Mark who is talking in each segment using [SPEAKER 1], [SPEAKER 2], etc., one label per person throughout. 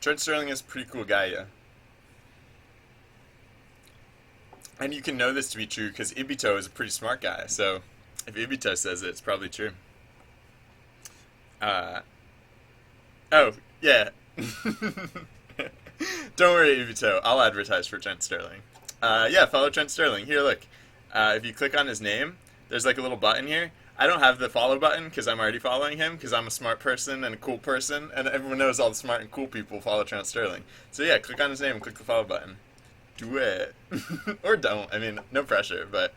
[SPEAKER 1] Trent Sterling is a pretty cool guy, yeah. And you can know this to be true because Ibito is a pretty smart guy. So if Ibito says it, it's probably true. Uh, oh, yeah. Don't worry, Ibito. I'll advertise for Trent Sterling. Yeah, follow Trent Sterling. Here, look. If you click on his name, there's like a little button here. I don't have the follow button because I'm already following him because I'm a smart person and a cool person, and everyone knows all the smart and cool people follow Trent Sterling. So yeah, click on his name and click the follow button. Do it. Or don't. I mean, no pressure, but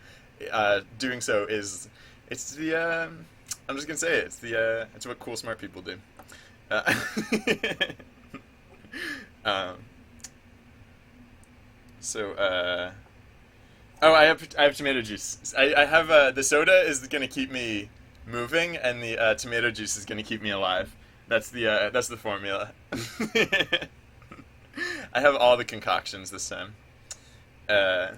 [SPEAKER 1] doing so is, it's the, I'm just gonna say it. It's what cool smart people do. Uh, um, so, oh, I have tomato juice. I have the soda is gonna keep me moving, and the tomato juice is gonna keep me alive. That's the formula. I have all the concoctions this time. Uh,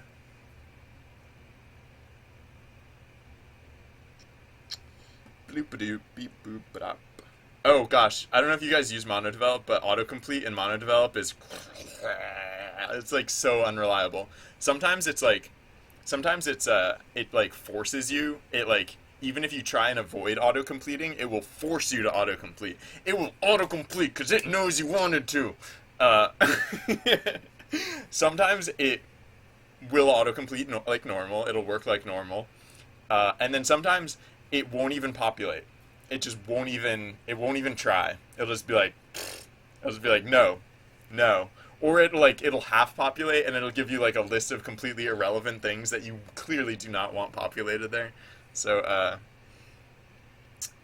[SPEAKER 1] bloop-a-doop, beep boop ba. Oh gosh, I don't know if you guys use monodevelop, but autocomplete in monodevelop is it's like so unreliable. Sometimes it's like it like forces you. It like even if you try and avoid auto-completing, it will force you to autocomplete. It will autocomplete because it knows you wanted to. Uh, Sometimes it will autocomplete like normal. It'll work like normal. And then sometimes it won't even populate. It just won't even. It won't even try. It'll just be like no, no. Or it'll half populate and it'll give you like a list of completely irrelevant things that you clearly do not want populated there. So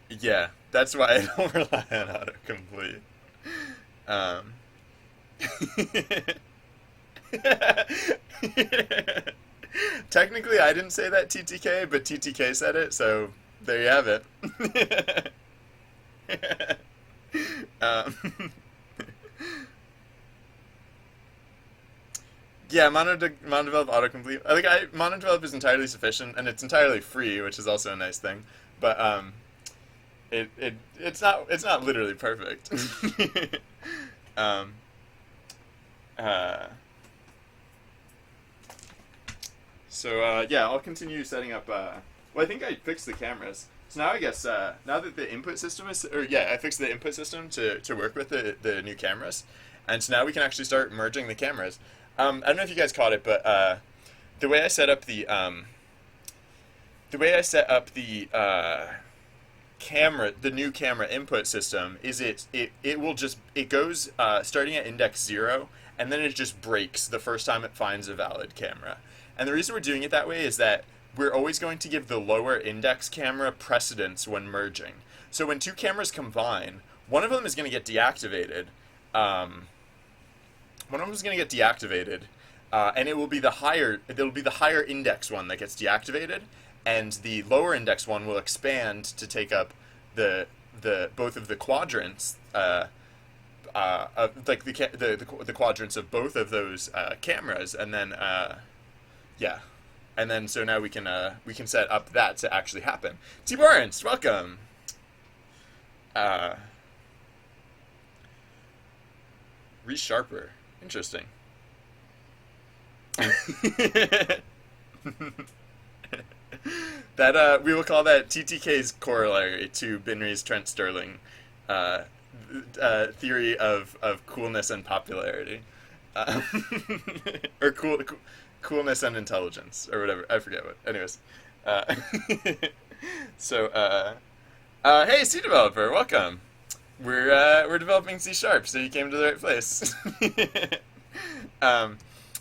[SPEAKER 1] yeah, that's why I don't rely on autocomplete. Um, Technically, I didn't say that TTK, but TTK said it, so there you have it. um, yeah, monodevelop autocomplete. I think monodevelop is entirely sufficient, and it's entirely free, which is also a nice thing. But it's not literally perfect. um, uh, yeah, I'll continue setting up. Well, I think I fixed the cameras. So now I guess now that the input system is, or yeah, I fixed the input system to work with the new cameras, and so now we can actually start merging the cameras. I don't know if you guys caught it, but the way I set up the camera, the new camera input system is it will just it goes starting at index 0, and then it just breaks the first time it finds a valid camera. And the reason we're doing it that way is that we're always going to give the lower index camera precedence when merging. So when two cameras combine, one of them is going to get deactivated. One of them is going to get deactivated, and it will be the higher index one that gets deactivated, and the lower index one will expand to take up the both of the quadrants, like the quadrants of both of those cameras, and then yeah, and then so now we can set up that to actually happen. T. Barnes, welcome. Resharper, interesting. That we will call that TTK's corollary to Binry's Trent Sterling theory of coolness and popularity, uh, or coolness and intelligence, or whatever. I forget what. Anyways, uh, so hey, C developer, welcome. We're developing C Sharp, so you came to the right place.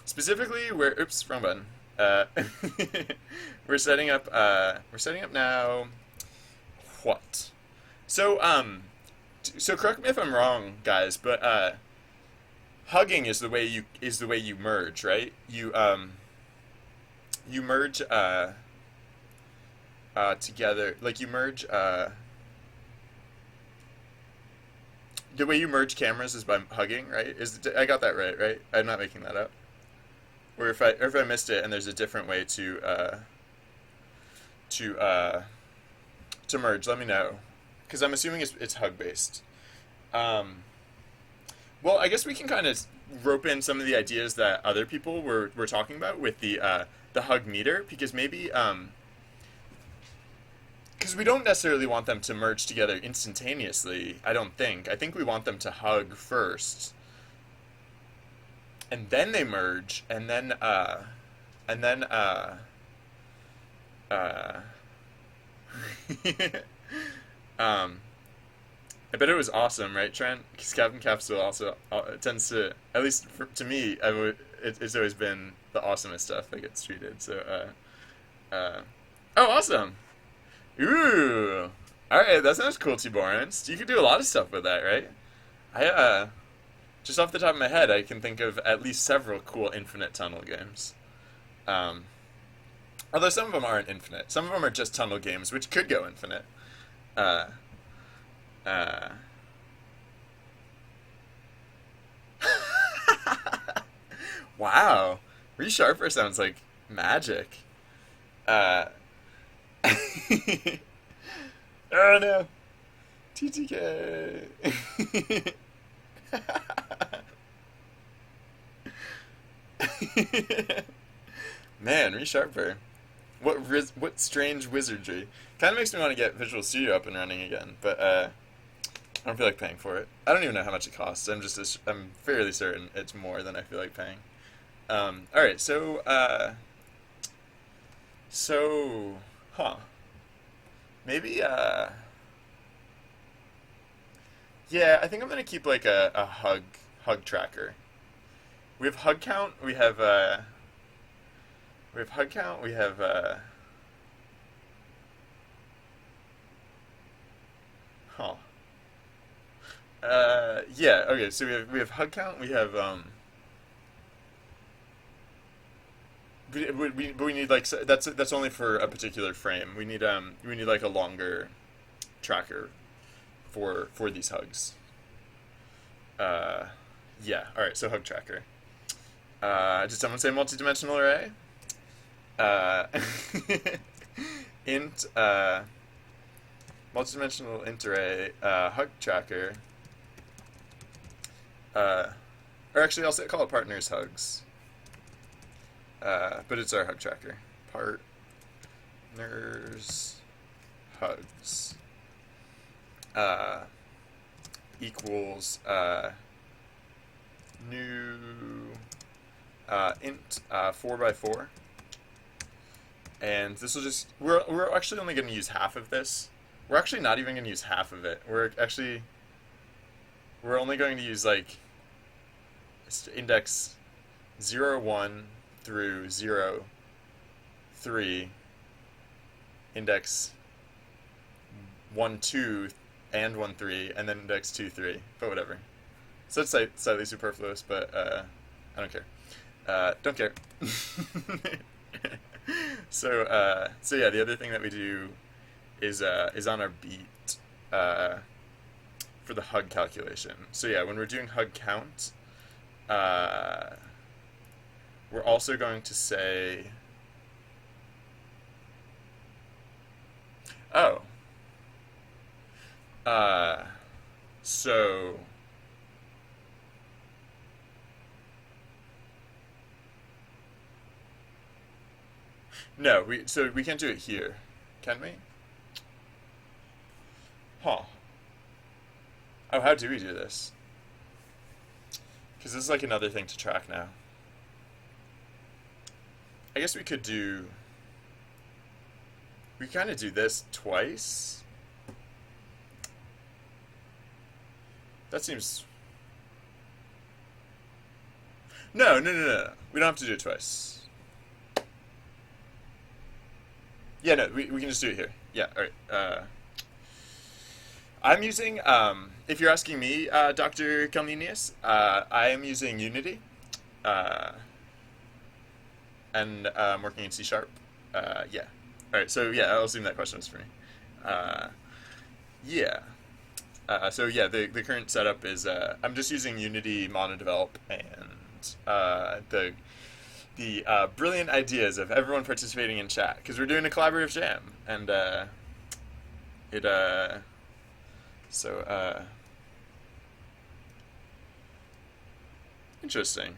[SPEAKER 1] Specifically, oops, wrong button. We're setting up now. What? So so correct me if I'm wrong, guys, but hugging is the way you merge, right? You merge together, like you merge the way you merge cameras is by hugging, right? I got that right? I'm not making that up. Or if I missed it and there's a different way to merge, let me know, because I'm assuming it's hug based. Well, I guess we can kind of rope in some of the ideas that other people were talking about with the hug meter, because maybe because we don't necessarily want them to merge together instantaneously. I don't think. I think we want them to hug first, and then they merge, and then uh, um, I bet it was awesome, right, Trent? Because Captain Capsule also tends to, at least to me, it's always been the awesomest stuff that gets treated. So, oh, awesome! Ooh, all right, that sounds cool, T-Borans. You could do a lot of stuff with that, right? I just off the top of my head, I can think of at least several cool infinite tunnel games. Um, Although some of them aren't infinite, some of them are just tunnel games, which could go infinite. Uh, uh, wow, Resharper sounds like magic. Uh, oh no, TTK. Man, Resharper. What strange wizardry. Kind of makes me want to get Visual Studio up and running again, but I don't feel like paying for it. I don't even know how much it costs. I'm fairly certain it's more than I feel like paying. All right, so, huh? Maybe yeah, I think I'm gonna keep like a hug tracker. We have hug count. We have hug count. We have huh. Yeah. Okay. So we have hug count. We have but we need like that's only for a particular frame. We need like a longer tracker for these hugs. Uh, yeah. All right. So hug tracker. Did someone say multidimensional array? Uh, int multidimensional int array hug tracker. Uh, or actually, call it partners hugs. But it's our hug tracker. Partners hugs equals new int 4x4. And this will just we're actually only going to use half of this. We're actually not even going to use half of it. We're only going to use like index 0, 1 through 0, 3, index 1, 2, and 1, 3, and then index 2, 3. But whatever. So it's slightly superfluous, but I don't care. Don't care. So yeah, the other thing that we do is on our beat for the hug calculation. So yeah, when we're doing hug count, we're also going to say, oh, so no, we can't do it here, can we? Huh. Oh, how do we do this? Because this is like another thing to track now. I guess we kind of do this twice. That seems... No. We don't have to do it twice. Yeah, no, we can just do it here. Yeah, all right. I'm using, if you're asking me, Dr. Kalninius, I am using Unity, and I'm working in C#. Yeah. All right, so yeah, I'll assume that question was for me. Yeah. So yeah, the current setup is I'm just using Unity monodevelop and the brilliant ideas of everyone participating in chat, because we're doing a collaborative jam, and so Interesting.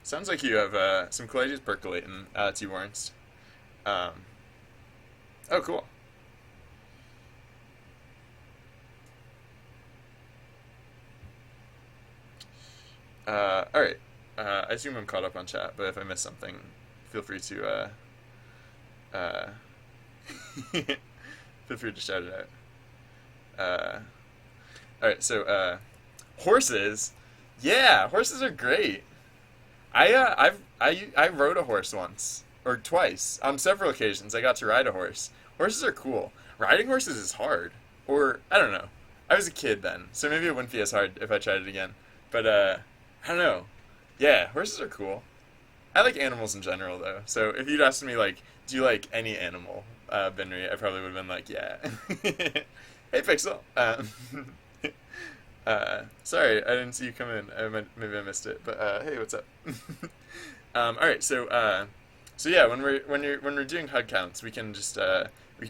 [SPEAKER 1] Sounds like you have some cool ideas percolating, T. Warrens. Um, oh, cool. All right. I assume I'm caught up on chat, but if I miss something, feel free to feel free to shout it out. All right. So horses, yeah, horses are great. I rode a horse once or twice on several occasions. I got to ride a horse. Horses are cool. Riding horses is hard, or I don't know. I was a kid then, so maybe it wouldn't be as hard if I tried it again. But I don't know. Yeah, horses are cool. I like animals in general, though. So if you'd asked me, like, do you like any animal, Benry, I probably would have been like, yeah. Hey, Pixel. Sorry, I didn't see you come in. Maybe I missed it, but hey, what's up? All right, so yeah, when we're doing hug counts, we can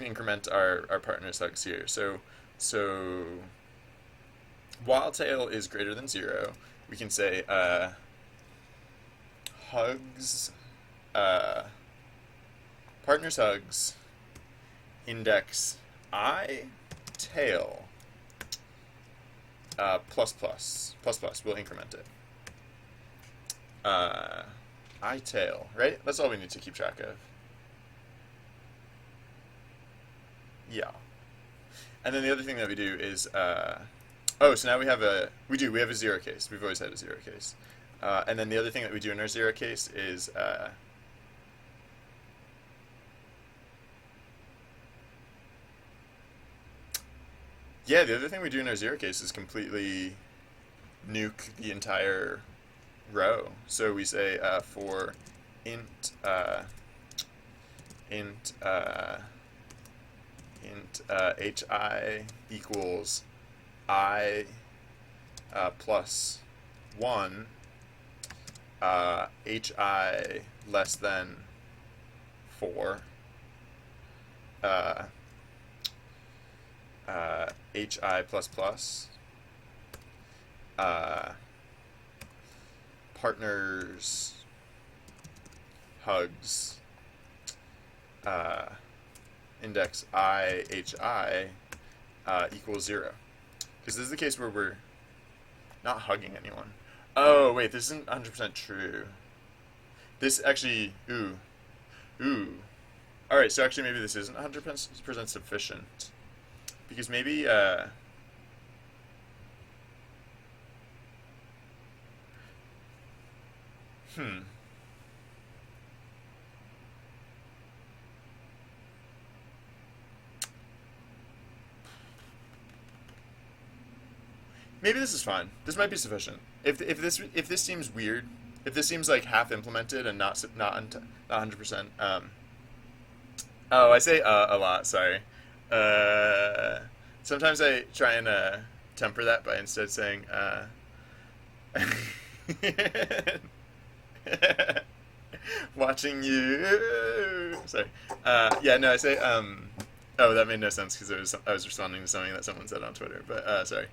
[SPEAKER 1] increment our partner's hugs here. So while tail is greater than 0, we can say hugs, partner's hugs, index I, tail, plus plus. We'll increment it. I tail, right? That's all we need to keep track of. Yeah. And then the other thing that we do is, oh, so now we have a 0 case. We've always had a 0 case. And then the other thing that we do in our 0 case is, yeah, the other thing we do in our 0 case is completely nuke the entire row. So we say for int hi equals I plus 1, hi less than 4, hi plus plus, partners hugs, index hi equals 0. Because this is the case where we're not hugging anyone. Oh, wait, this isn't 100% true. This actually, ooh. Alright, so actually maybe this isn't 100% sufficient. Because maybe, maybe this is fine. This might be sufficient. If this seems weird, if this seems like half implemented and not 100%. Oh, I say a lot. Sorry. Sometimes I try and temper that by instead saying watching you. Sorry. Yeah. No, I say Oh, that made no sense because I was responding to something that someone said on Twitter. But sorry.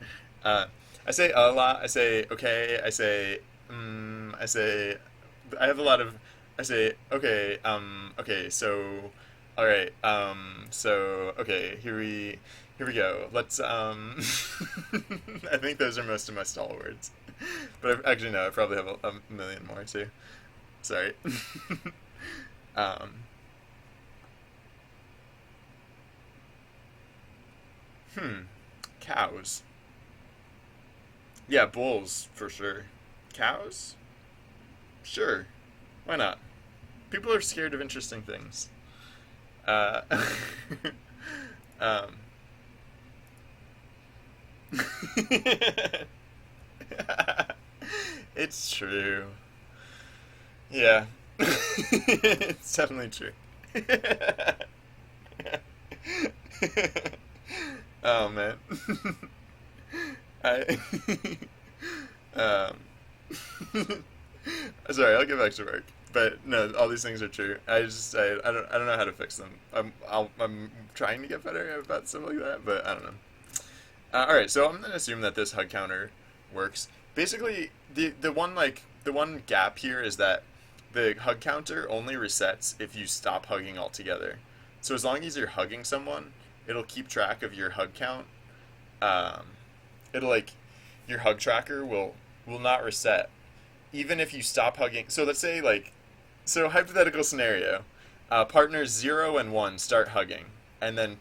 [SPEAKER 1] I say a lot. I say okay. I say I say I have a lot of. I say okay. Okay. So all right. So okay. Here we go. Let's. I think those are most of my stall words. But actually no. I probably have a million more too. Sorry. um. Cows. Yeah, bulls, for sure. Cows? Sure. Why not? People are scared of interesting things. Uh, um, it's true. Yeah. It's definitely true. Oh, man. I um sorry, I'll get back to work. But no, all these things are true. I don't know how to fix them. I'm trying to get better about stuff like that, but I don't know. All right, so I'm gonna assume that this hug counter works. Basically, the one gap here is that the hug counter only resets if you stop hugging altogether. So as long as you're hugging someone, it'll keep track of your hug count. Um, it'll like your hug tracker will not reset even if you stop hugging. So let's say so hypothetical scenario, partners 0 and 1 start hugging, and then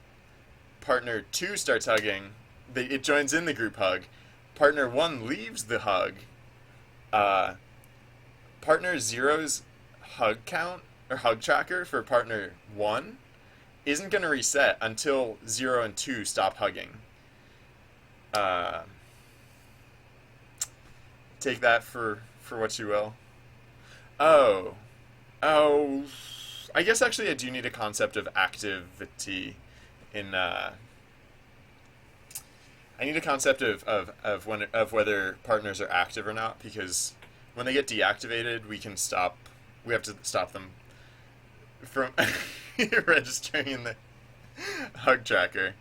[SPEAKER 1] partner 2 starts hugging. It joins in the group hug. Partner 1 leaves the hug. Uh, Partner zero's hug count or hug tracker for partner 1 isn't going to reset until 0 and 2 stop hugging. Uh, Take that for what you will. Oh, oh. I guess actually I do need a concept of activity in. I need a concept of whether partners are active or not, because when they get deactivated, we have to stop them from registering in the hug tracker.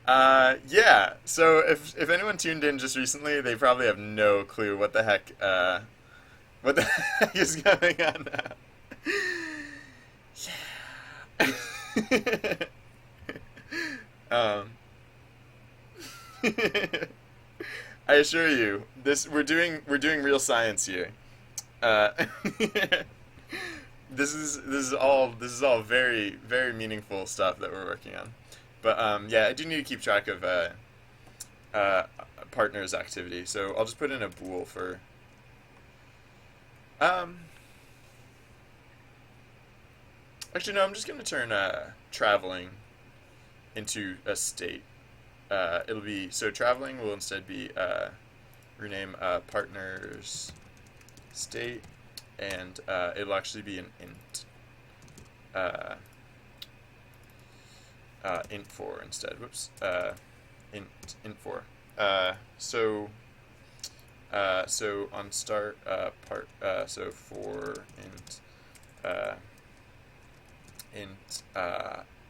[SPEAKER 1] Yeah. So if anyone tuned in just recently, they probably have no clue what the heck is going on now. Yeah. um, I assure you, we're doing real science here. Uh, this is all very very meaningful stuff that we're working on. But yeah, I do need to keep track of uh, partner's activity. So I'll just put in a bool for um. Actually, no. I'm just gonna turn traveling into a state. It'll be so traveling will instead be rename partner's state, and it'll actually be an int. Int4 instead. Whoops. Int4. So on start so for int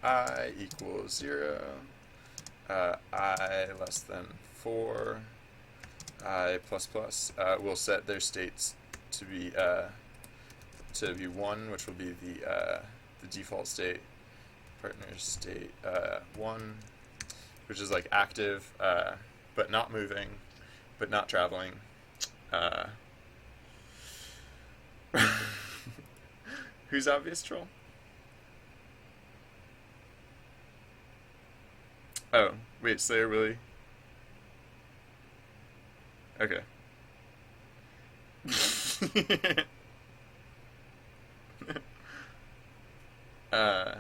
[SPEAKER 1] I equals 0, I less than 4, I plus plus. We'll set their states to be 1, which will be the default state. Partner's state 1, which is like active, but not moving, but not traveling. Who's obvious troll? Oh, wait, Slayer really? Okay. uh,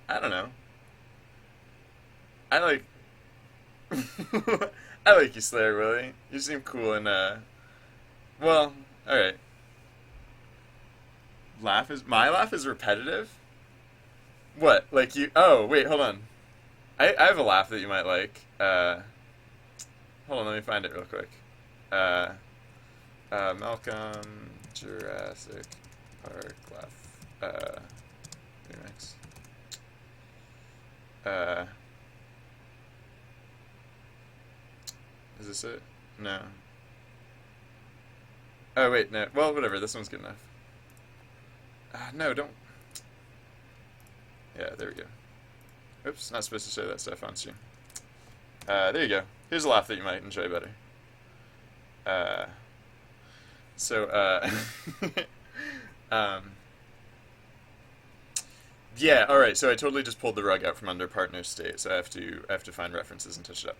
[SPEAKER 1] I don't know. I like I like you, Slayer Willie. You seem cool and well, alright. My laugh is repetitive? What? Like you oh, wait, hold on. I have a laugh that you might like. Hold on, let me find it real quick. Malcolm Jurassic Park laugh remix. Is this it? No. Oh wait, no. Well, whatever. This one's good enough. No, don't. Yeah, there we go. Oops, not supposed to say that stuff on stream. There you go. Here's a laugh that you might enjoy better. So, yeah. All right. So I totally just pulled the rug out from under partner state. So I have to find references and touch it up.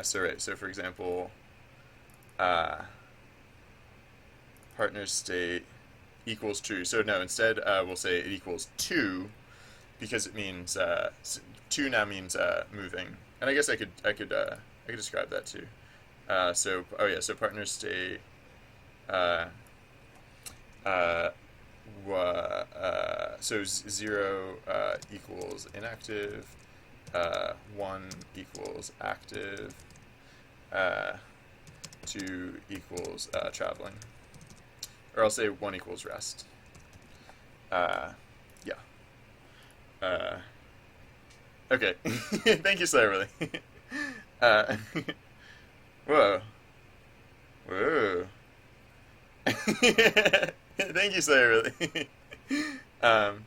[SPEAKER 1] So right. So for example, partner state equals true. So no, instead we'll say it equals 2, because it means 2 now means moving. And I guess I could describe that too. So partner state so 0 equals inactive, 1 equals active, 2 equals traveling, or I'll say 1 equals rest. Yeah. Okay. Thank you, Slayer. Really. Whoa. Whoa. Thank you, Slayer, really. um,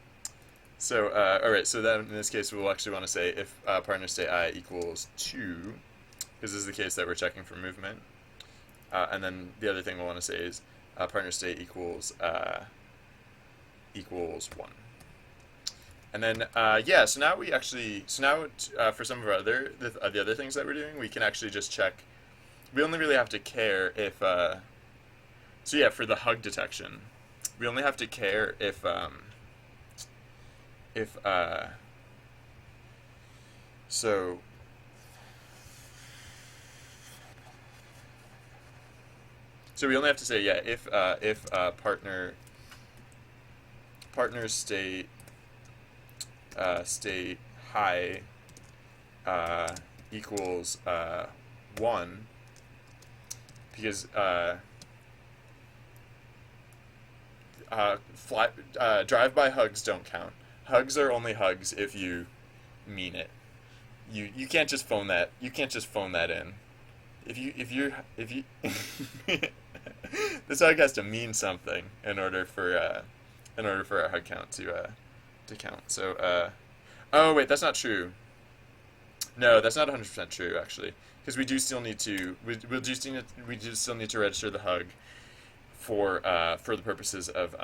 [SPEAKER 1] all right, so then in this case, we'll actually want to say if partner state I equals 2, because this is the case that we're checking for movement. And then the other thing we'll want to say is partner state equals 1. And then, yeah, so now for some of our the other things that we're doing, we can actually just check. We only really have to care if, so yeah, for the hug detection, we only have to care if, so, we only have to say, yeah, if partner state high equals 1, because drive-by hugs don't count. Hugs are only hugs if you mean it. You can't just phone that. You can't just phone that in. If you this hug has to mean something in order for our hug count to count. So oh wait, that's not true. No, that's not 100% true actually, because we do still need to we do still need to register the hug for the purposes of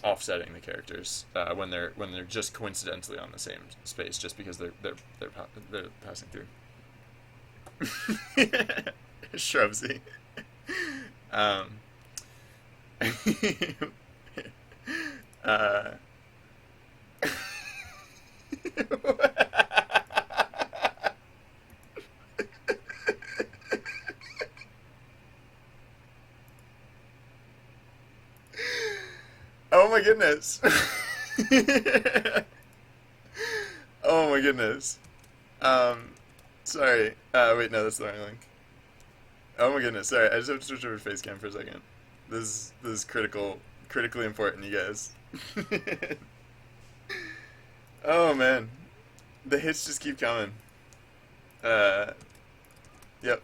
[SPEAKER 1] offsetting the characters when they're just coincidentally on the same space, just because they're passing through. Shrubsy. Um, uh, oh my goodness. Oh my goodness. Um, sorry. Wait, no, that's the wrong link. Oh my goodness. Sorry, I just have to switch over to face cam for a second. This is critically important, you guys. Oh man, the hits just keep coming. Uh, yep.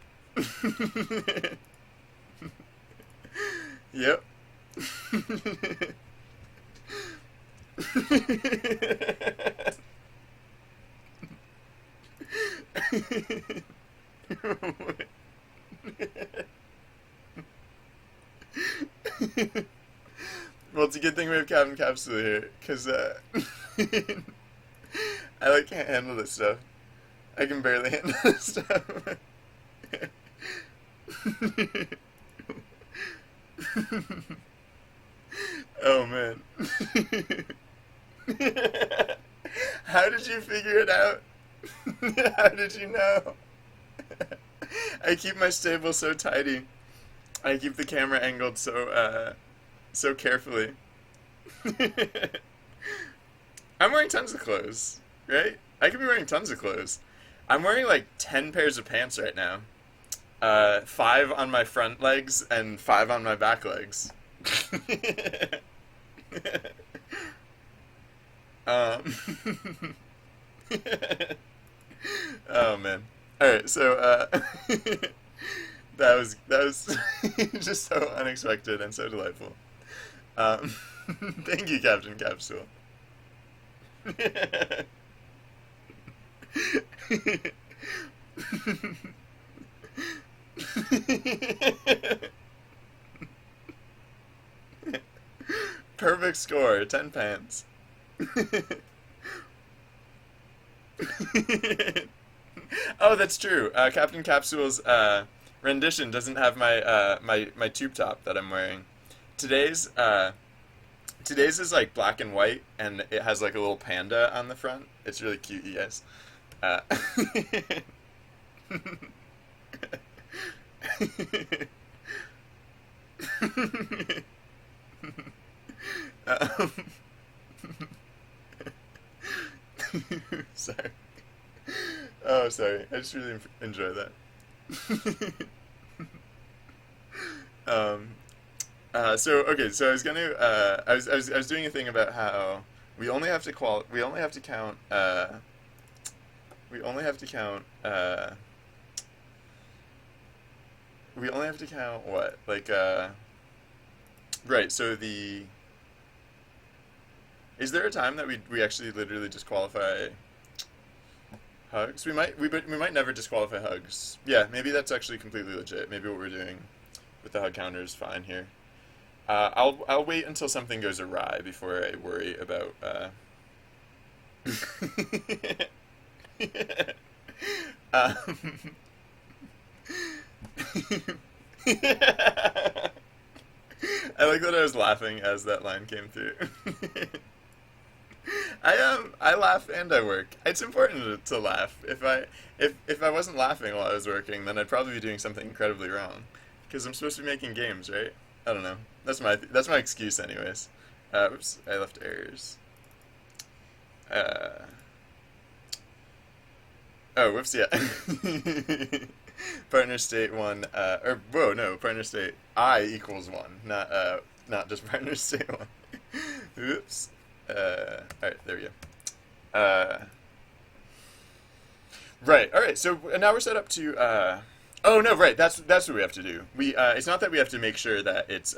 [SPEAKER 1] Yep. Well, it's a good thing we have Captain Capsule here, because I like can't handle this stuff. I can barely handle this stuff. Oh man. How did you figure it out? How did you know? I keep my stable so tidy. I keep the camera angled so carefully. I'm wearing tons of clothes, right? I could be wearing tons of clothes. I'm wearing like 10 pairs of pants right now. 5 on my front legs and 5 on my back legs. um, oh man. All right, so that was just so unexpected and so delightful. Um, thank you, Captain Capsule. Perfect score, 10 pants. Oh, that's true. Captain Capsule's rendition doesn't have my tube top that I'm wearing. Today's today's is like black and white, and it has like a little panda on the front. It's really cute, you guys. Uh, um, sorry. Oh, sorry. I just really enjoy that. um, so okay, so I was gonna, I was doing a thing about how we only have to count, we only have to count, we only have to count what? Like, right, so is there a time that we actually literally disqualify hugs? We might never disqualify hugs. Yeah, maybe that's actually completely legit. Maybe what we're doing with the hug counter is fine here. I'll wait until something goes awry before I worry about. Um, I like that I was laughing as that line came through. I laugh and I work. It's important to laugh. If I wasn't laughing while I was working, then I'd probably be doing something incredibly wrong. Because I'm supposed to be making games, right? I don't know. That's my excuse, anyways. Oops, I left errors. Uh, oh, whoops, yeah. Partner state one, or whoa, no, partner state I equals one, not just partner state one. Oops. All right, there we go. Right. All right. So now we're set up to. Oh no, right. That's what we have to do. It's not that we have to make sure that it's.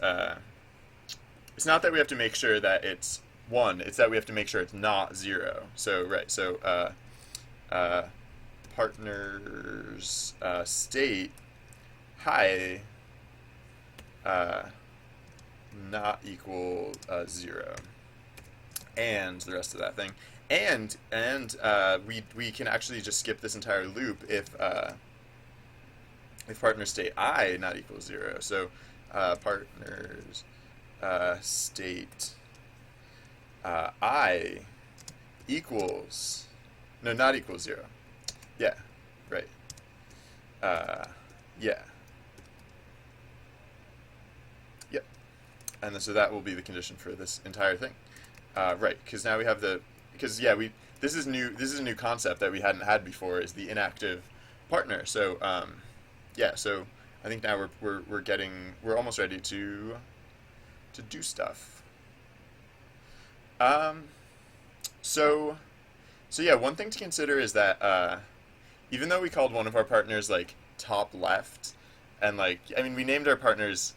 [SPEAKER 1] It's not that we have to make sure that it's one. It's that we have to make sure it's not zero. So right. So partner's state hi not equal 0, and the rest of that thing, and we can actually just skip this entire loop if partner state I not equal 0. So partners state I equals no not equals 0. Yeah, right. Yeah. Yep. And then, so that will be the condition for this entire thing. Right, because now we have because yeah, this is new. This is a new concept that we hadn't had before. Is the inactive partner? So yeah. So I think now we're almost ready to do stuff. So yeah, one thing to consider is that even though we called one of our partners like top left, and like I mean we named our partners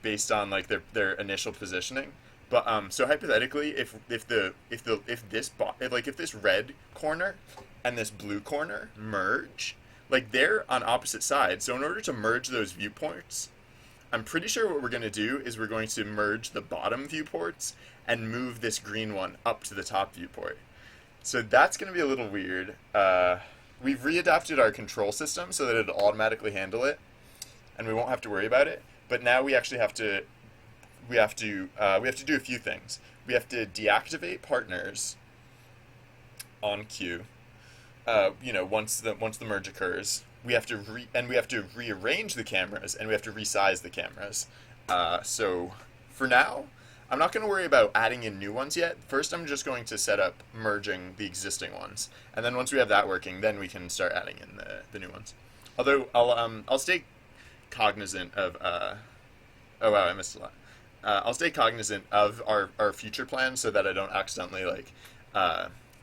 [SPEAKER 1] based on like their initial positioning, but so hypothetically if this red corner and this blue corner merge, like they're on opposite sides. So in order to merge those viewports, I'm pretty sure what we're going to do is we're going to merge the bottom viewports and move this green one up to the top viewport. So that's going to be a little weird. We've readapted our control system so that it'll automatically handle it, and we won't have to worry about it. But now we actually have to do a few things. We have to deactivate partners on cue. Once the merge occurs, we have to rearrange the cameras, and we have to resize the cameras. So for now, I'm not going to worry about adding in new ones yet. First, I'm just going to set up merging the existing ones, and then once we have that working, then we can start adding in the new ones. Although I'll stay cognizant of. Oh wow, I missed a lot. I'll stay cognizant of our future plans so that I don't accidentally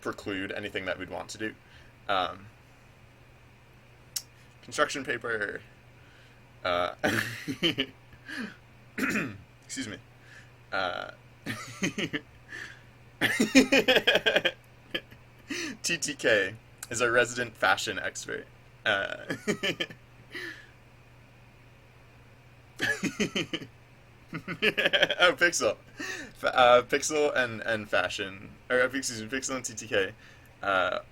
[SPEAKER 1] preclude anything that we'd want to do. Construction paper. Excuse me. TTK is our resident fashion expert. Oh, Pixel. Pixel and fashion, or excuse me, Pixel and TTK are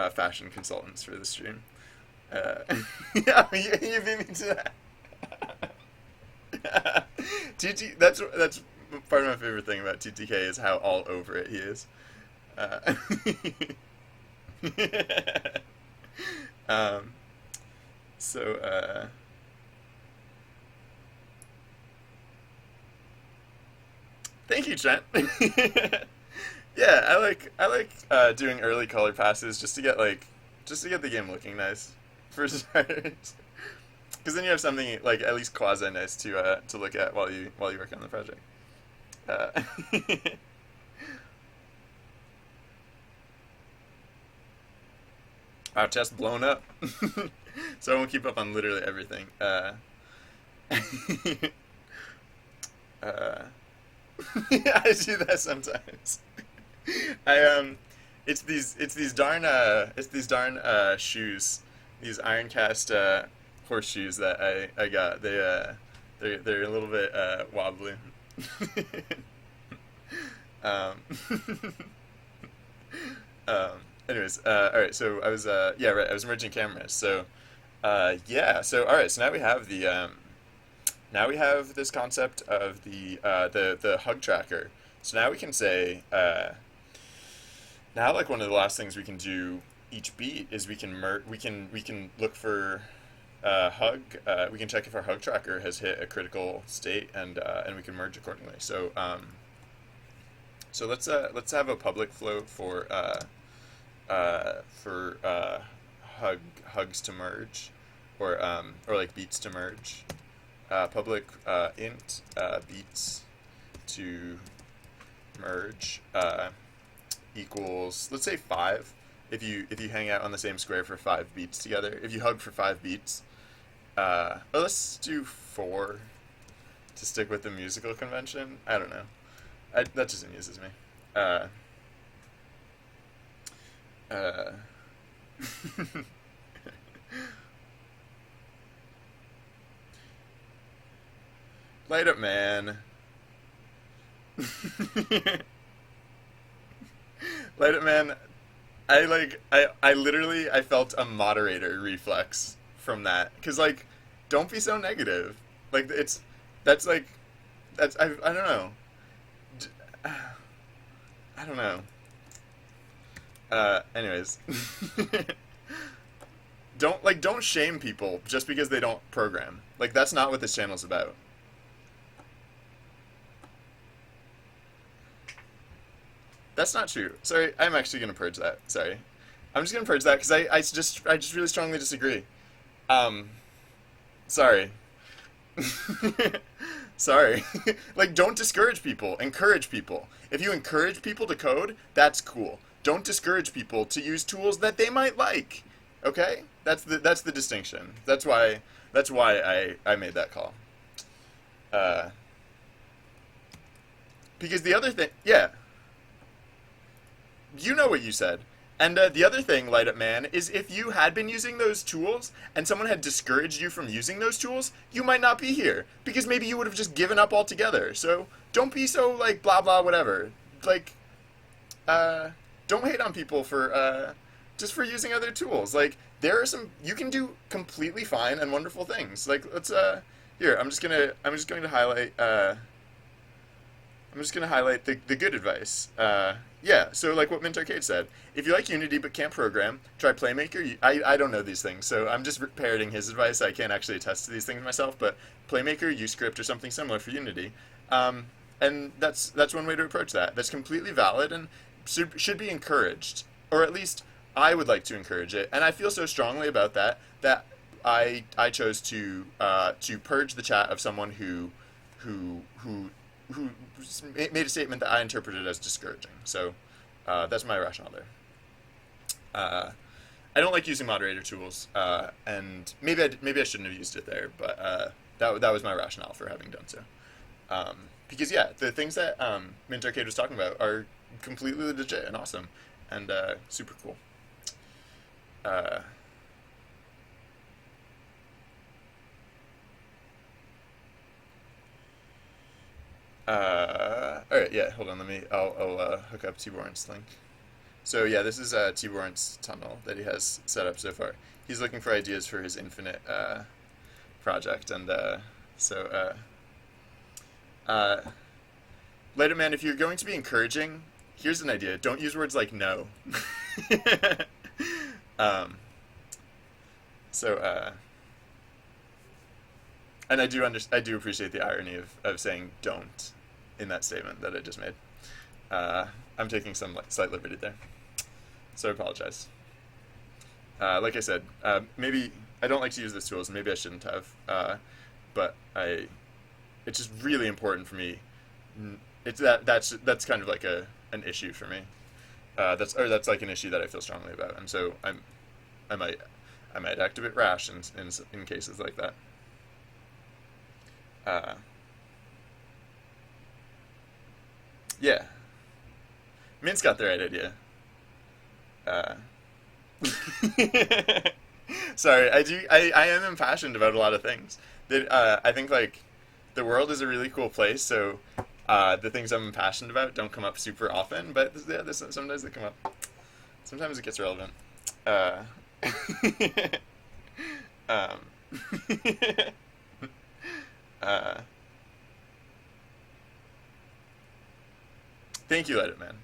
[SPEAKER 1] fashion consultants for the stream. Yeah, you beat me to that. That's part of my favorite thing about TTK is how all over it he is. Um, so thank you, Trent. Yeah, I like doing early color passes just to get the game looking nice for starters. Because then you have something like at least quasi nice to look at while you work on the project. Our chest blown up. So I won't keep up on literally everything. Uh, yeah, I do that sometimes. I it's these darn shoes, these iron cast horseshoes that I got. They're a little bit wobbly. um, um, anyways, all right. So I was yeah, right. I was merging cameras. So yeah. So all right. So now we have the now we have this concept of the hug tracker. So now we can say now like one of the last things we can do each beat is we can look for hug. We can check if our hug tracker has hit a critical state and we can merge accordingly. So so let's have a public float for hugs to merge or like beats to merge. Public int beats to merge equals, let's say 5. If you hang out on the same square for 5 beats together, if you hug for 5 beats, or let's do 4 to stick with the musical convention. I don't know. That just amuses me. Uh, Light up, man. Light up, man. I literally I felt a moderator reflex from that because like don't be so negative. Like it's that's like that's I don't know. D- I don't know. Anyways. Don't shame people just because they don't program. Like that's not what this channel's about. That's not true. Sorry, I'm actually gonna purge that. Sorry, I'm just gonna purge that because I just really strongly disagree. Um, sorry, sorry. Like, don't discourage people. Encourage people. If you encourage people to code, that's cool. Don't discourage people to use tools that they might like. Okay, that's the distinction. That's why I made that call. Uh, because the other thing, yeah. You know what you said. And the other thing, Light Up Man, is if you had been using those tools and someone had discouraged you from using those tools, you might not be here. Because maybe you would have just given up altogether. So don't be so, like, blah, blah, whatever. Like, uh, don't hate on people for, just for using other tools. Like, there are some, you can do completely fine and wonderful things. Like, let's, here, I'm just going to highlight, the good advice. Yeah, so like what Mint Arcade said, if you like Unity but can't program, try Playmaker. I don't know these things, so I'm just parroting his advice. I can't actually attest to these things myself, but Playmaker, UScript, or something similar for Unity. And that's one way to approach that. That's completely valid and should be encouraged, or at least I would like to encourage it. And I feel so strongly about that I chose to purge the chat of someone who made a statement that I interpreted as discouraging. So that's my rationale there. I don't like using moderator tools, and maybe I shouldn't have used it there, but that was my rationale for having done so. Because yeah, the things that Mint Arcade was talking about are completely legit and awesome, and super cool. Uh, all right, yeah. Hold on. I'll hook up T-Warrant's link. So yeah, this is T-Warrant's tunnel that he has set up so far. He's looking for ideas for his infinite project, and so Later Man, if you're going to be encouraging, here's an idea: don't use words like no. um, so and I do appreciate the irony of saying don't in that statement that I just made. I'm taking some slight liberty there, so I apologize. Like I said, maybe I don't like to use these tools, and maybe I shouldn't have. But it's just really important for me. That's kind of like an issue for me. That's like an issue that I feel strongly about, and so I might I might act a bit rash in cases like that. Uh, yeah, Mint's got the right idea. Uh, Sorry, I am impassioned about a lot of things. I think like the world is a really cool place, so the things I'm impassioned about don't come up super often, but yeah, sometimes they come up. Sometimes it gets relevant. Uh, um, uh, Thank you, Edit Man.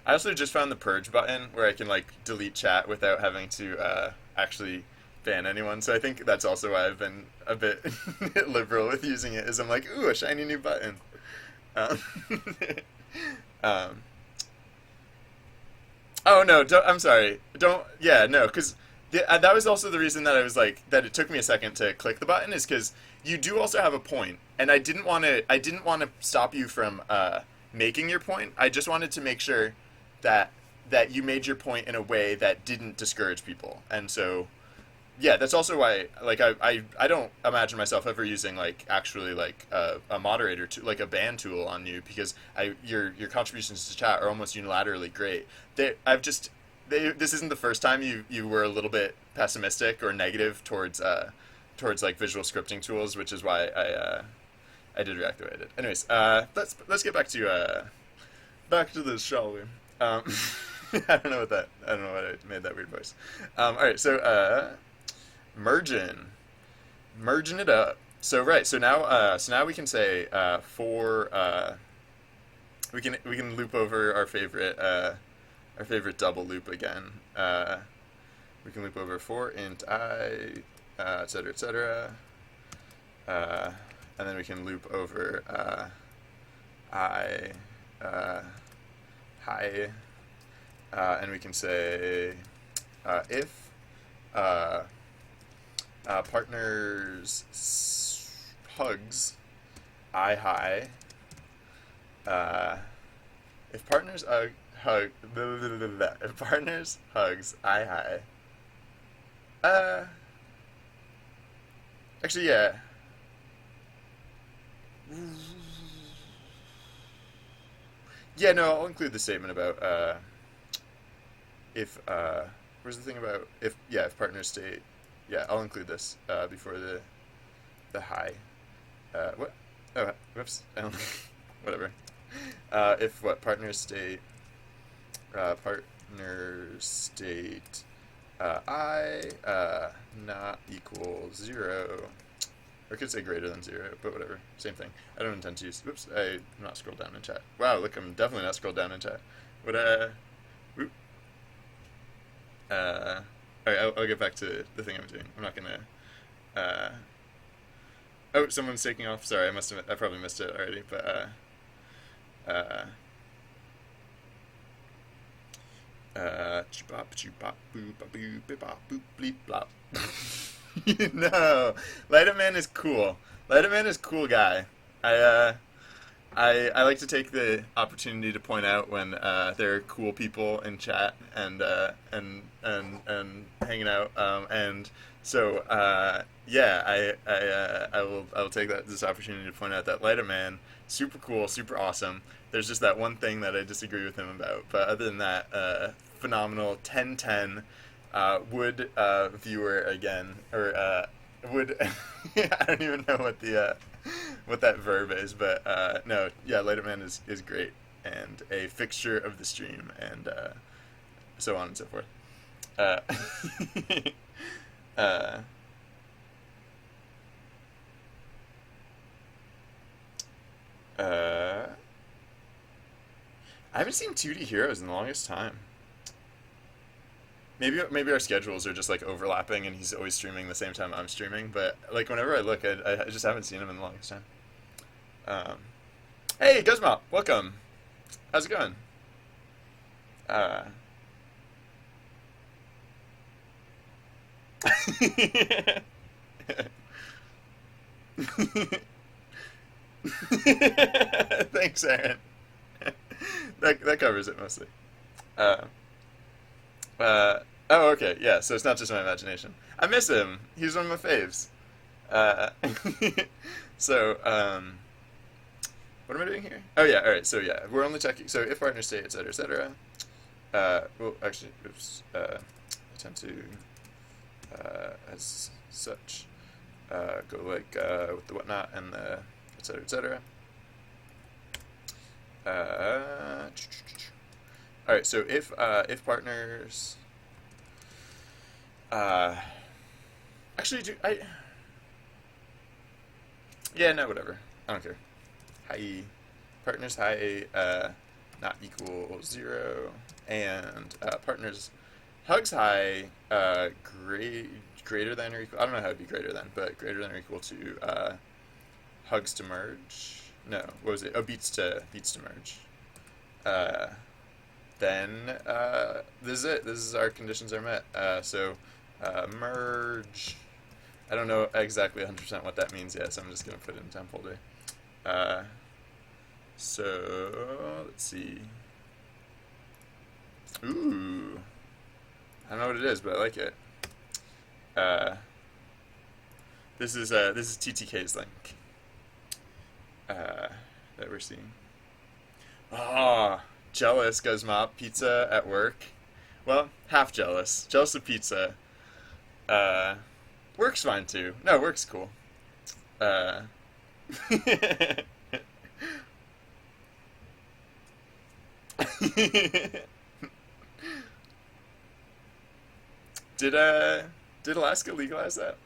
[SPEAKER 1] I also just found the purge button where I can like delete chat without having to actually ban anyone. So I think that's also why I've been a bit liberal with using it. Is I'm like, ooh, a shiny new button. Um, um, oh no, I'm sorry. Don't. Yeah, no, because that was also the reason that I was like that. It took me a second to click the button is because you do also have a point, and I didn't want to. I didn't want to stop you from making your point. I just wanted to make sure that you made your point in a way that didn't discourage people. And so yeah, that's also why like I don't imagine myself ever using like actually like a moderator to like a ban tool on you because your contributions to chat are almost unilaterally great. This isn't the first time you were a little bit pessimistic or negative towards like visual scripting tools, which is why I did react the way I did. Anyways, let's get back to this, shall we? Um, I don't know what that. I don't know why I made that weird voice. All right, so merging it up. So right, so now we can say for we can loop over our favorite double loop again. We can loop over for int I, etc. etc. And then we can loop over I. Hi, and we can say if partners hugs I hi. If partners hug if partners hugs I hi. Actually, yeah. Yeah, no, I'll include the statement about if where's the thing about if partners state I'll include this before the high what whoops whatever if what partners state I not equals 0. Or I could say greater than 0, but whatever. Same thing. I don't intend to use. Whoops, I'm not scrolled down in chat. Wow, look, I'm definitely not scrolled down in chat. What, whoop. Alright, I'll get back to the thing I'm doing. I'm not gonna, oh, someone's taking off. Sorry, I probably missed it already, but, chibop, chibop, boop, boop, bop, boop, bleep, blop. No, Light Man is cool. Light Man is cool guy. I like to take the opportunity to point out when there are cool people in chat and hanging out. And so I will take this opportunity to point out that Light Man, super cool, super awesome. There's just that one thing that I disagree with him about, but other than that, phenomenal. 10/10. Would viewer again or would I don't even know what that verb is, but no, yeah, Light Man is great and a fixture of the stream and so on and so forth. Uh, uh, uh, I haven't seen 2D Heroes in the longest time. Maybe our schedules are just like overlapping, and he's always streaming the same time I'm streaming. But like whenever I look, I just haven't seen him in the longest time. Um, hey, Guzma, welcome. How's it going? Uh, Thanks, Aaron. That covers it mostly. Uh, uh, oh, okay, yeah. So it's not just my imagination. I miss him. He's one of my faves. Uh, so, what am I doing here? Oh yeah, all right. So yeah, we're only checking. So if partners stay, etc., etc. Well, actually, oops. I tend to, as such, go like with the whatnot and the etc., etc. All right. So if partners, uh, actually, do I? Yeah, no, whatever. I don't care. Hi, partners. Hi, not equal 0, and partners hugs high greater than or equal. I don't know how it'd be greater than, but greater than or equal to hugs to merge. No, what was it? Oh, beats to merge. Uh, then this is it. This is our conditions are met. So merge. I don't know exactly 100% what that means yet, so I'm just gonna put it in temp folder. Uh, so let's see. Ooh, I don't know what it is, but I like it. Uh, this is TTK's link that we're seeing. Ah, jealous, goes Mop. Pizza at work. Well, half jealous. Jealous of pizza. Uh, Work's fine too. No, work's cool. Uh, did did Alaska legalize that?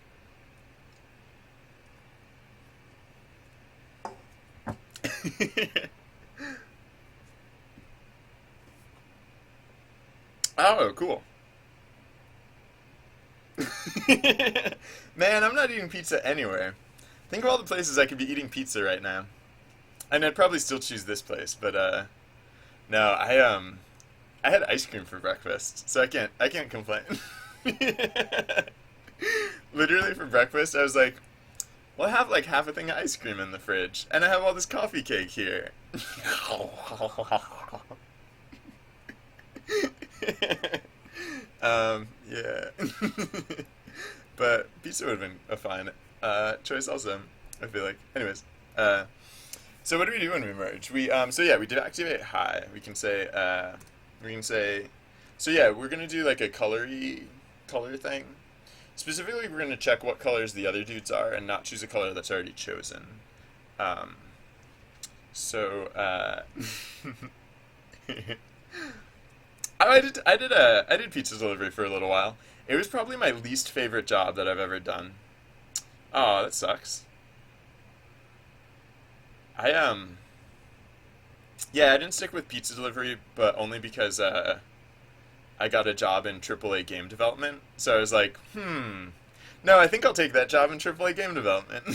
[SPEAKER 1] Oh, cool. Man, I'm not eating pizza anywhere. Think of all the places I could be eating pizza right now. And I'd probably still choose this place, but no, I had ice cream for breakfast, so I can't complain. Literally for breakfast, I was like, well, I have like half a thing of ice cream in the fridge, and I have all this coffee cake here. Yeah. But pizza would have been a fine choice also, I feel like. Anyways, so what do we do when we merge? So yeah, we did activate high. We can say, so yeah, we're gonna do like a color thing. Specifically, we're gonna check what colors the other dudes are and not choose a color that's already chosen. Um, so I did pizza delivery for a little while. It was probably my least favorite job that I've ever done. Oh, that sucks. I Yeah, I didn't stick with pizza delivery, but only because I got a job in AAA game development. So I was like, no, I think I'll take that job in AAA game development.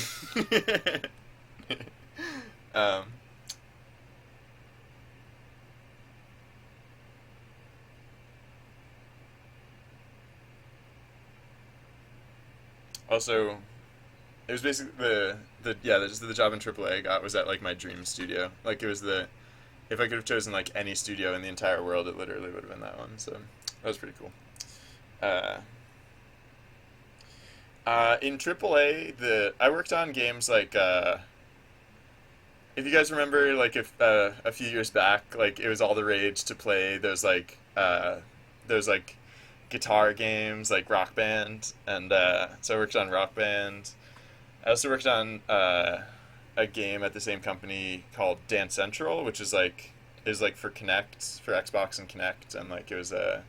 [SPEAKER 1] um, Also, it was basically the job in AAA I got was at like my dream studio. Like it was the if I could have chosen like any studio in the entire world, it literally would have been that one. So that was pretty cool. Uh, in AAA, the I worked on games like if you guys remember, like if a few years back, like it was all the rage to play those like guitar games like Rock Band, and so I worked on Rock Band. I also worked on a game at the same company called Dance Central, which is like for Kinect, for Xbox and Kinect, and like it was a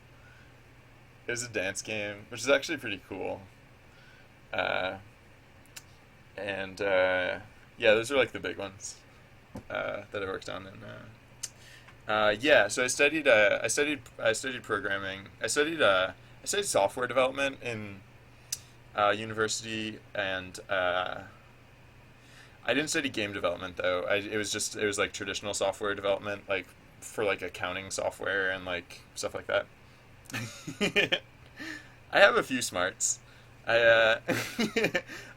[SPEAKER 1] dance game, which is actually pretty cool. Uh, and yeah, those are like the big ones that I worked on. And yeah, so I studied programming. I studied software development in university, and I didn't study game development though. It was like traditional software development, like for like accounting software and like stuff like that. I have a few smarts. I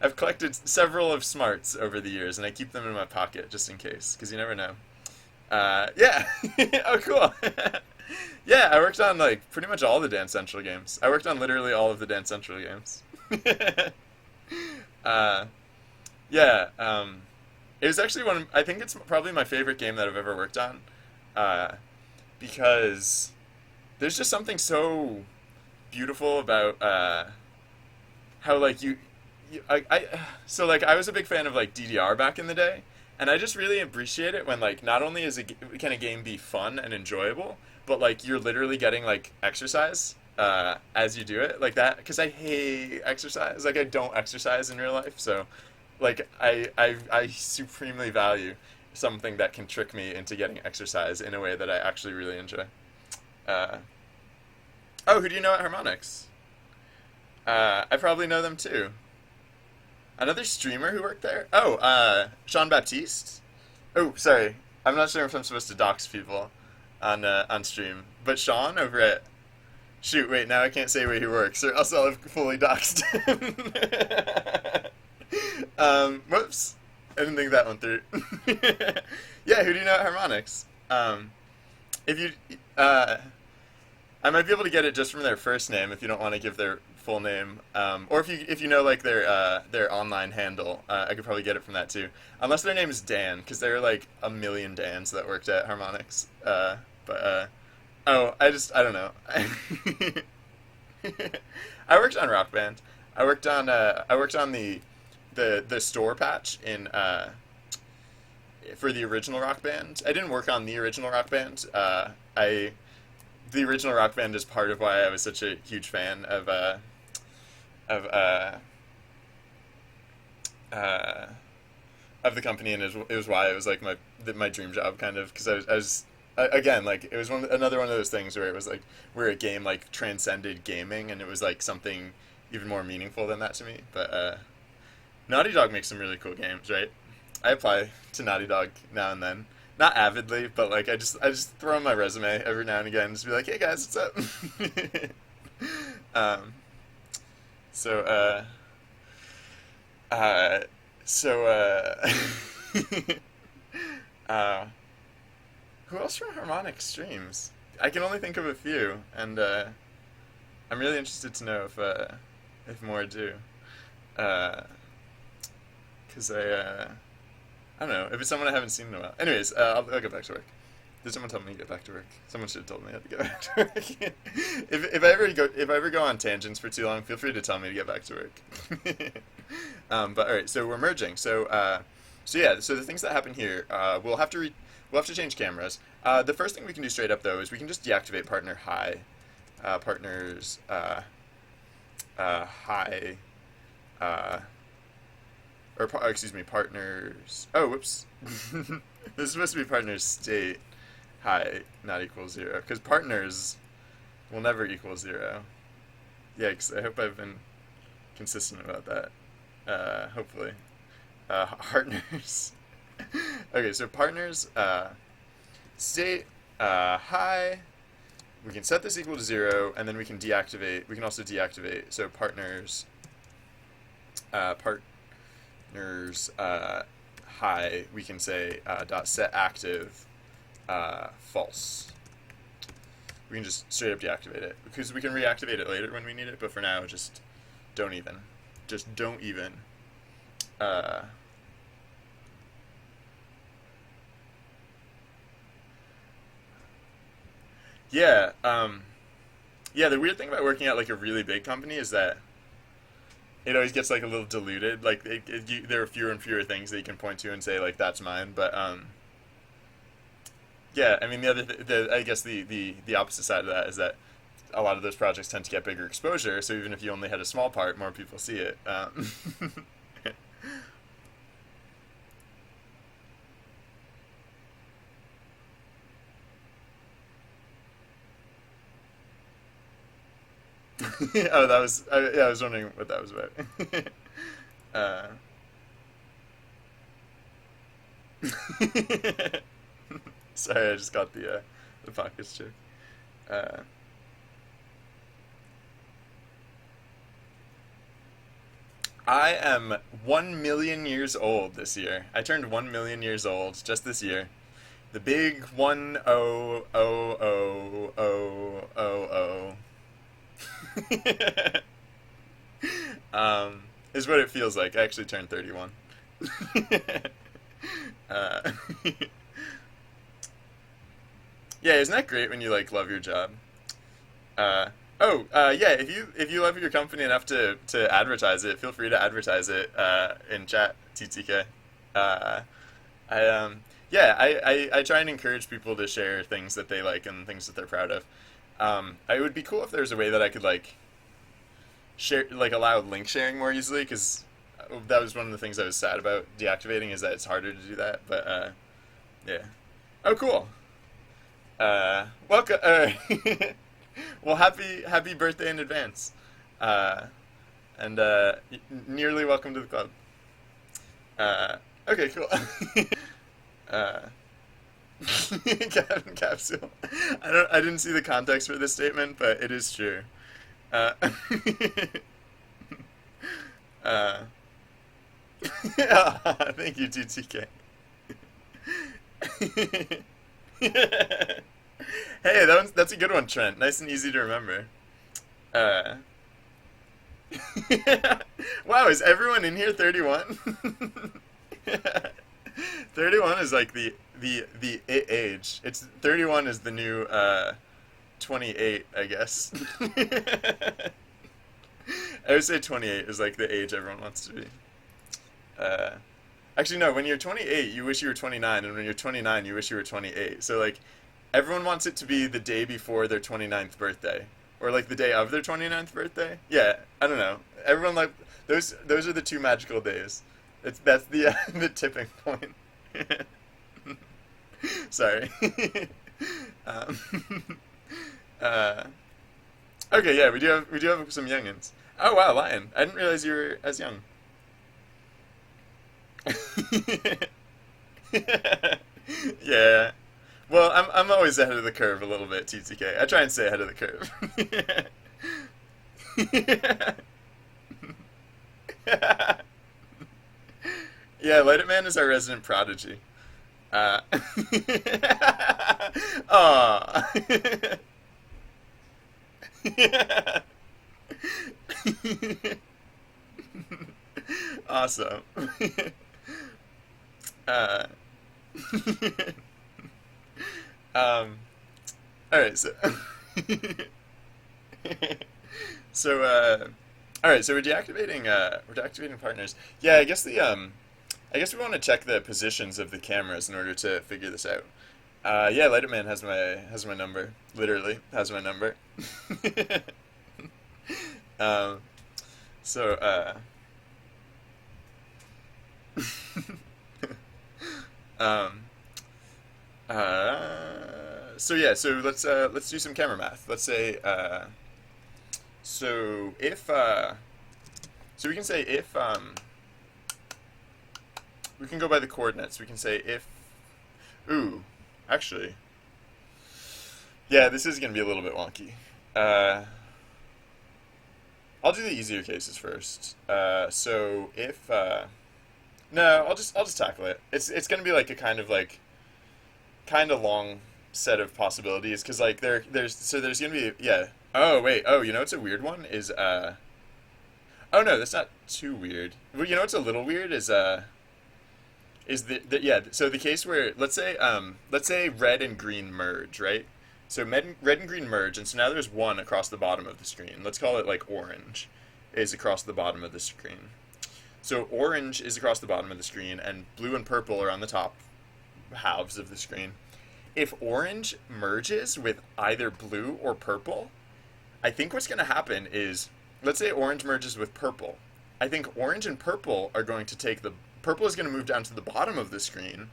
[SPEAKER 1] I've collected several of smarts over the years, and I keep them in my pocket just in case, because you never know. Yeah. Oh, cool. Yeah, I worked on like pretty much all the Dance Central games. I worked on literally all of the Dance Central games. uh, yeah, it was actually I think it's probably my favorite game that I've ever worked on, uh, because there's just something so beautiful about how like so like I was a big fan of like DDR back in the day, and I just really appreciate it when like not only can a game be fun and enjoyable, but like you're literally getting like exercise as you do it like that. Because I hate exercise. Like I don't exercise in real life, so like I supremely value something that can trick me into getting exercise in a way that I actually really enjoy. Uh, oh, who do you know at Harmonix? I probably know them too. Another streamer who worked there? Oh, Jean Baptiste? Oh, sorry. I'm not sure if I'm supposed to dox people on stream. But Sean over at shoot, wait, now I can't say where he works, or else I'll have fully doxed him. Whoops. I didn't think that one through. Yeah, who do you know at Harmonix? If you I might be able to get it just from their first name if you don't want to give their full name, or if you know like their online handle, I could probably get it from that too. Unless their name is Dan, because there are like a million Dans that worked at Harmonix. Oh, I don't know. I worked on Rock Band. I worked on the store patch in for the original Rock Band. I didn't work on the original Rock Band. I The original Rock Band is part of why I was such a huge fan of uh, uh, of the company, and it was why it was like my dream job, kind of, because again, like it was another one of those things where it was like where a game like transcended gaming, and it was like something even more meaningful than that to me. But Naughty Dog makes some really cool games, right? I apply to Naughty Dog now and then. Not avidly, but like I just throw in my resume every now and again and just be like, hey guys, what's up? um, so uh, so uh, who else from Harmonic streams? I can only think of a few, and I'm really interested to know if more do, because I don't know. If it's someone I haven't seen in a while. Anyways, I'll get back to work. Did someone tell me to get back to work? Someone should have told me I had to get back to work. If I ever go on tangents for too long, feel free to tell me to get back to work. But all right, so we're merging. So yeah, so the things that happen here, we'll have to change cameras. The first thing we can do straight up though is we can just deactivate partner high, partners high. Excuse me, partners. Oh, whoops. This is supposed to be partners state high, not equal 0. Because partners will never equal 0. Yikes, I hope I've been consistent about that. Hopefully. Partners. Okay, so partners, state high. We can set this equal to 0, and then we can deactivate. We can also deactivate. So partners, partners high, we can say dot set active false. We can just straight up deactivate it, because we can reactivate it later when we need it, but for now just don't even. Just don't even. Yeah, yeah, the weird thing about working at like a really big company is that it always gets like a little diluted. Like there are fewer and fewer things that you can point to and say like that's mine. But yeah, I mean I guess the opposite side of that is that a lot of those projects tend to get bigger exposure. So even if you only had a small part, more people see it. Oh, yeah, I was wondering what that was about. uh, Sorry, I just got the pockets joke. Uh, I am 1 million years old this year. I turned 1 million years old just this year, The big 1000000 is what it feels like. I actually turned 31. uh, yeah, isn't that great when you like love your job? Yeah. If you love your company enough to advertise it, feel free to advertise it in chat, TTK. Uh, I yeah, I try and encourage people to share things that they like and things that they're proud of. It would be cool if there's a way that I could like share, like allow link sharing more easily, because that was one of the things I was sad about deactivating, is that it's harder to do that. But yeah. Oh, cool. Welcome. Well, happy birthday in advance, uh, and nearly welcome to the club. Okay, cool. uh, capsule. I didn't see the context for this statement, but it is true. Uh, uh, thank you, TTK. Hey, that's a good one, Trent. Nice and easy to remember. Uh, wow, is everyone in here 31? 31 is like the it age. It's 31 is the new 28, I guess. I would say 28 is like the age everyone wants to be. Uh, Actually, no. When you're 28, you wish you were 29, and when you're 29, you wish you were 28. So like, everyone wants it to be the day before their 29th birthday, or like the day of their 29th birthday. Yeah, I don't know. Everyone like those are the two magical days. That's the the tipping point. Sorry. um, uh, okay, yeah, we do have some youngins. Oh wow, Lion! I didn't realize you were as young. Yeah. Well, I'm always ahead of the curve a little bit, TTK. I try and stay ahead of the curve. Yeah, Light It Man is our resident prodigy. Uh, Aw. Awesome. Uh, um, all right, so so all right, so we're deactivating partners. Yeah, I guess we want to check the positions of the cameras in order to figure this out. Yeah, Lighterman has my number. Literally has my number. um, so um, so yeah, so let's do some camera math. Let's say so if so we can say if we can go by the coordinates. We can say if ooh, actually, yeah, this is gonna be a little bit wonky. Uh, I'll do the easier cases first. So if no, I'll just tackle it. It's gonna be like a kind of long set of possibilities, because like there's gonna be, yeah. Oh wait, oh, you know what's a weird one is oh no, that's not too weird. Well, you know what's a little weird is the yeah, so the case where let's say red and green merge, right? So red and green merge, and so now there's one across the bottom of the screen. Let's call it like orange is across the bottom of the screen. So orange is across the bottom of the screen, and blue and purple are on the top halves of the screen. If orange merges with either blue or purple, I think what's going to happen is, let's say orange merges with purple. I think orange and purple are going to take the purple is going to move down to the bottom of the screen,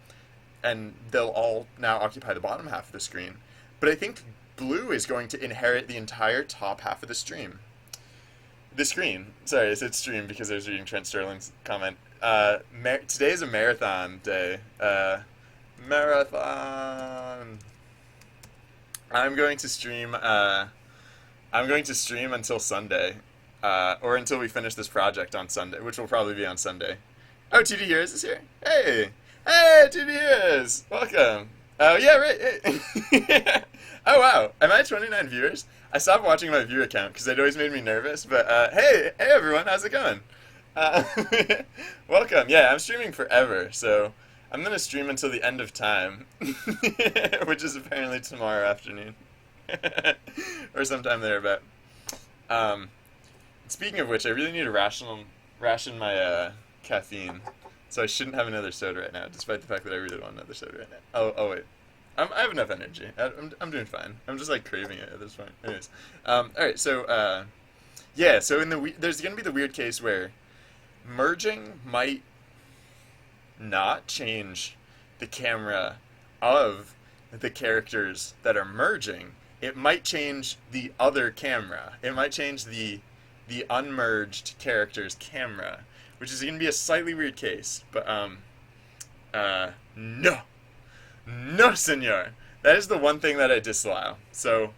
[SPEAKER 1] and they'll all now occupy the bottom half of the screen. But I think blue is going to inherit the entire top half of the stream. The screen. Sorry, I said stream because I was reading Trent Sterling's comment. Today is a marathon day. Marathon. I'm going to stream. I'm going to stream until Sunday, or until we finish this project on Sunday, which will probably be on Sunday. Oh, TD Heroes is here. Hey, hey, TD Heroes, welcome. Oh yeah, right. Oh wow, am I at 29 viewers? I stopped watching my viewer count because it always made me nervous. But hey everyone, how's it going? Uh, welcome. Yeah, I'm streaming forever, so I'm gonna stream until the end of time, which is apparently tomorrow afternoon, or sometime thereabout. Um, Speaking of which, I really need to ration my caffeine, so I shouldn't have another soda right now, despite the fact that I really want another soda right now. Oh wait, I have enough energy. I'm doing fine. I'm just like craving it at this point. Anyways, all right. So yeah. So there's gonna be the weird case where merging might not change the camera of the characters that are merging. It might change the other camera. It might change the unmerged character's camera, which is going to be a slightly weird case. But no, no, senor. That is the one thing that I disallow. So,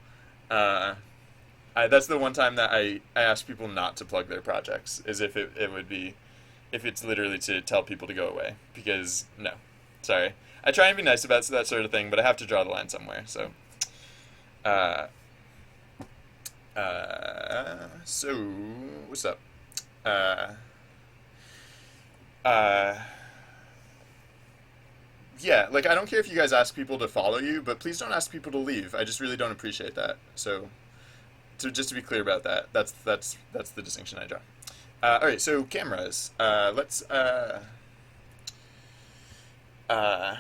[SPEAKER 1] that's the one time that I ask people not to plug their projects, is if it would be, if it's literally to tell people to go away. Because, no. Sorry. I try and be nice about that sort of thing, but I have to draw the line somewhere, so. So, what's up? Uh, yeah, like, I don't care if you guys ask people to follow you, but please don't ask people to leave. I just really don't appreciate that. So, just to be clear about that, that's the distinction I draw. All right, so cameras. And I'm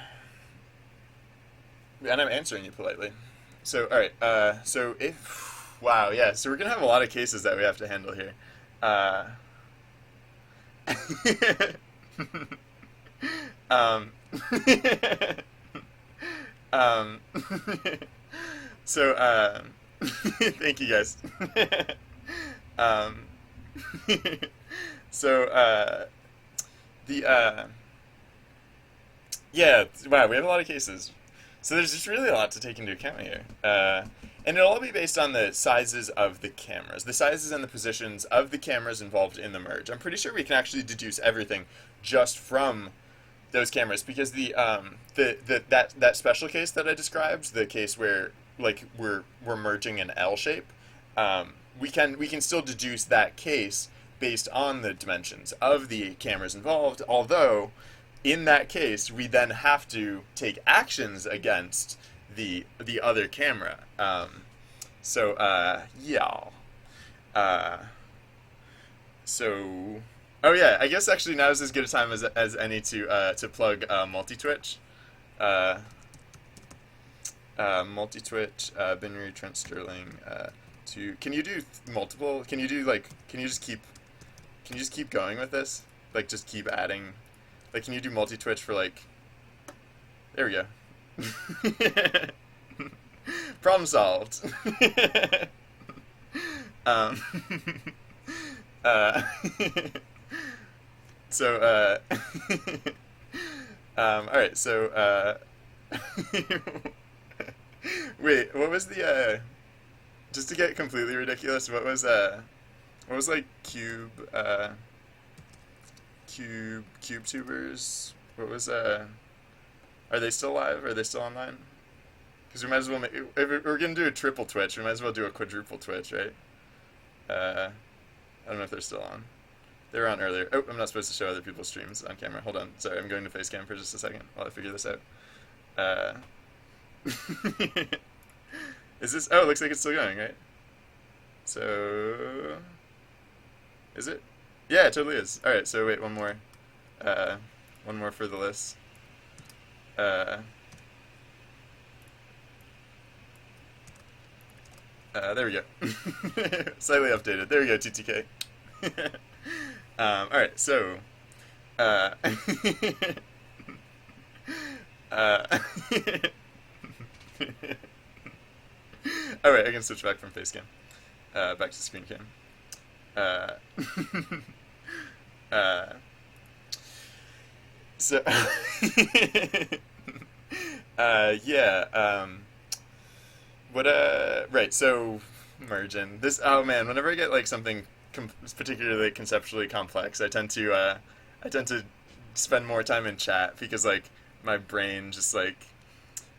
[SPEAKER 1] answering you politely. So, all right. So if, wow, yeah. So we're gonna have a lot of cases that we have to handle here. Uh, um, um, so, thank you guys. um, so, the, yeah, wow, we have a lot of cases. So there's just really a lot to take into account here. And it'll all be based on the sizes of the cameras, the sizes and the positions of the cameras involved in the merge. I'm pretty sure we can actually deduce everything just from those cameras, because that special case that I described, the case where like we're merging an L shape, we can still deduce that case based on the dimensions of the cameras involved, although in that case, we then have to take actions against the other camera. Yeah. So, oh yeah, I guess actually now is as good a time as any to plug multi-twitch. Multi-twitch, Binary, Trent Sterling. Can you do multiple? Can you do like? Can you just keep going with this? Like, just keep adding. Like, can you do multi-twitch for, like... There we go. Problem solved. um, uh, so, alright, so, wait, what was the, just to get completely ridiculous, what was, like, Cube tubers. What was Are they still live? Are they still online? Because we might as well make. If we're gonna do a triple Twitch, we might as well do a quadruple Twitch, right? I don't know if they're still on. They were on earlier. Oh, I'm not supposed to show other people's streams on camera. Hold on. Sorry, I'm going to Facecam for just a second while I figure this out. Is this? Oh, it looks like it's still going, right? So, is it? Yeah, it totally is. All right, so wait, one more for the list. There we go. Slightly updated. There we go, TTK. All right, so, uh, uh, all right, I can switch back from Facecam, back to screen cam. Uh, so, yeah, right, so, merging. Oh man, whenever I get, like, something particularly conceptually complex, I tend to spend more time in chat, because, like, my brain just, like,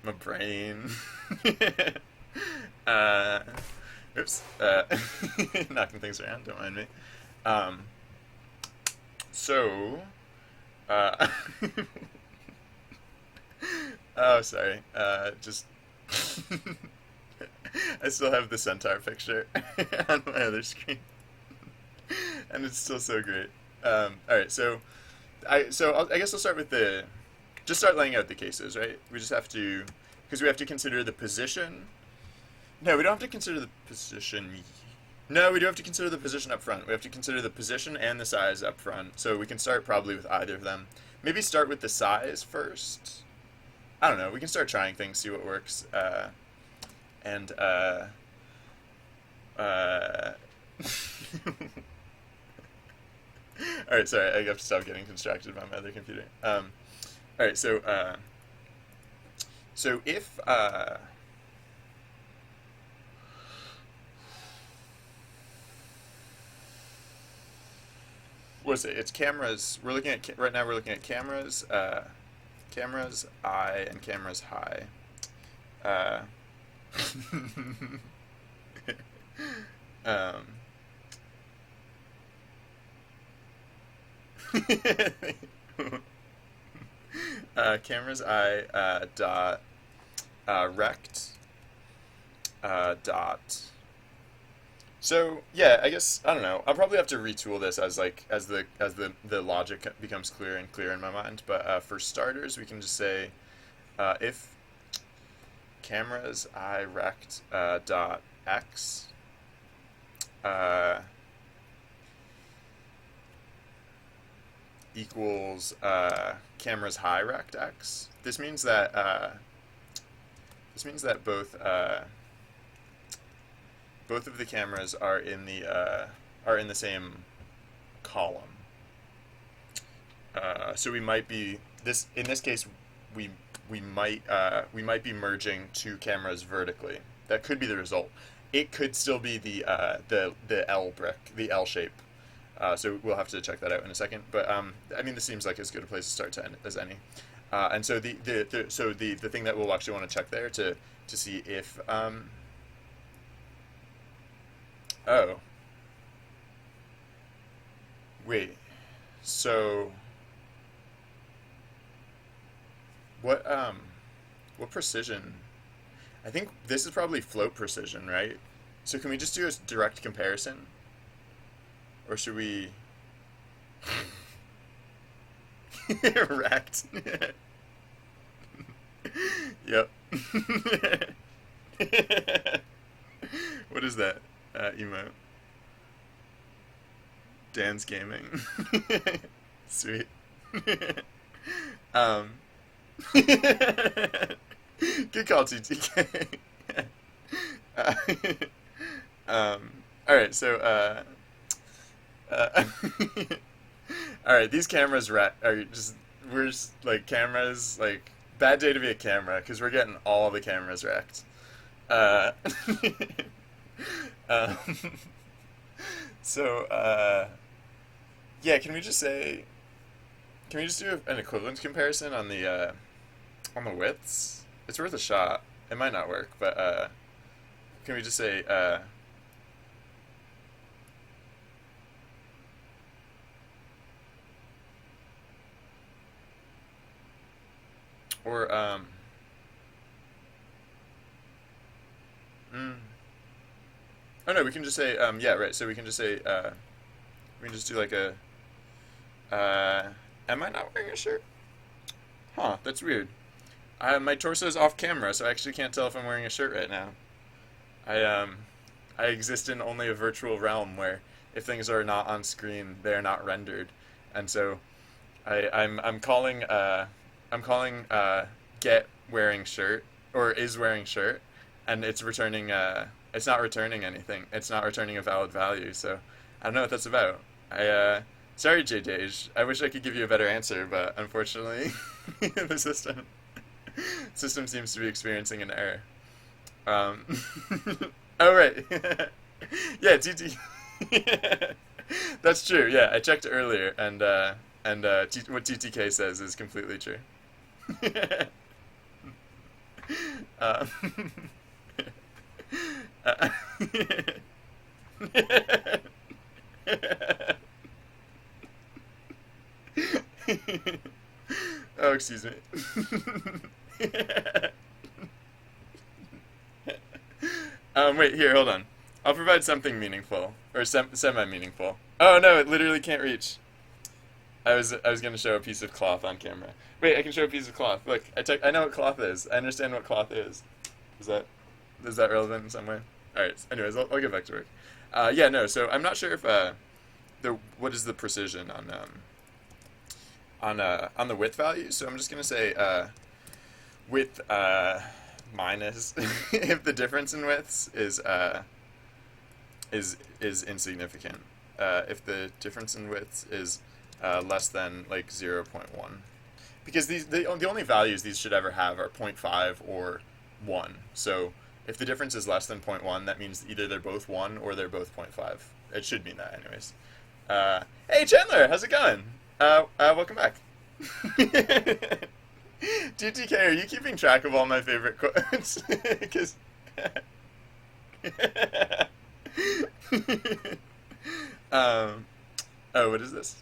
[SPEAKER 1] My brain. uh, oops. Knocking things around. Don't mind me. Um, so. Uh, oh, sorry. Just. I still have the centaur picture on my other screen, and it's still so great. All right, so I guess I'll start with the just start laying out the cases, right? We just have to because we have to consider the position. No, we don't have to consider the position. No, we do have to consider the position up front. We have to consider the position and the size up front. So we can start probably with either of them. Maybe start with the size first. I don't know. We can start trying things, see what works. And all right, sorry, I have to stop getting distracted by my other computer. All right, so if what is it? It's cameras. We're looking at right now. We're looking at cameras, cameras I and cameras high. Uh, um, cameras I dot rect dot. So yeah, I guess I don't know. I'll probably have to retool this as the logic becomes clearer and clearer in my mind. But for starters, we can just say if cameras I rect dot x equals cameras high rect x. This means that both of the cameras are in the same column. So we might be in this case we might be merging two cameras vertically. That could be the result. It could still be the L brick, the L shape. So we'll have to check that out in a second. But I mean, this seems like as good a place to start as any. And so the thing that we'll actually want to check there to see if oh wait, so what precision? I think this is probably float precision, right? So can we just do a direct comparison? Or should we wrecked? Yep. What is that? Emote. Dan's gaming. Sweet. um Good call, TTK. uh, all right, so all right, these cameras are just we're just like cameras like bad day to be a camera because we're getting all the cameras wrecked. Uh, um, so yeah, can we just do an equivalence comparison on the widths? It's worth a shot. It might not work, but can we just say or mm, oh no, we can just say yeah, right. So we can just say we can just do like a am I not wearing a shirt? Huh, that's weird. My torso is off camera, so I actually can't tell if I'm wearing a shirt right now. I exist in only a virtual realm where if things are not on screen, they are not rendered, and so I'm calling get wearing shirt or is wearing shirt, and it's returning it's not returning anything. It's not returning a valid value. So I don't know what that's about. Sorry, JJ. I wish I could give you a better answer, but unfortunately, the system seems to be experiencing an error. Um, oh right, yeah, TT. That's true. Yeah, I checked earlier, and what TTK says is completely true. Um, uh, oh, excuse me. Wait, here, hold on. I'll provide something meaningful or semi-meaningful. Oh no, it literally can't reach. I was gonna show a piece of cloth on camera. Wait, I can show a piece of cloth. Look, I know what cloth is. I understand what cloth is. Is that is that relevant in some way? All right. Anyways, I'll get back to work. Yeah, no. So I'm not sure if what is the precision on the width value. So I'm just gonna say width minus if the difference in widths is insignificant. If the difference in widths is less than like 0.1, because the only values these should ever have are 0.5 or 1. So if the difference is less than 0.1, that means either they're both 1 or they're both 0.5. It should mean that anyways. Hey Chandler, how's it going? Welcome back. GTK, are you keeping track of all my favorite quotes? Because oh, what is this?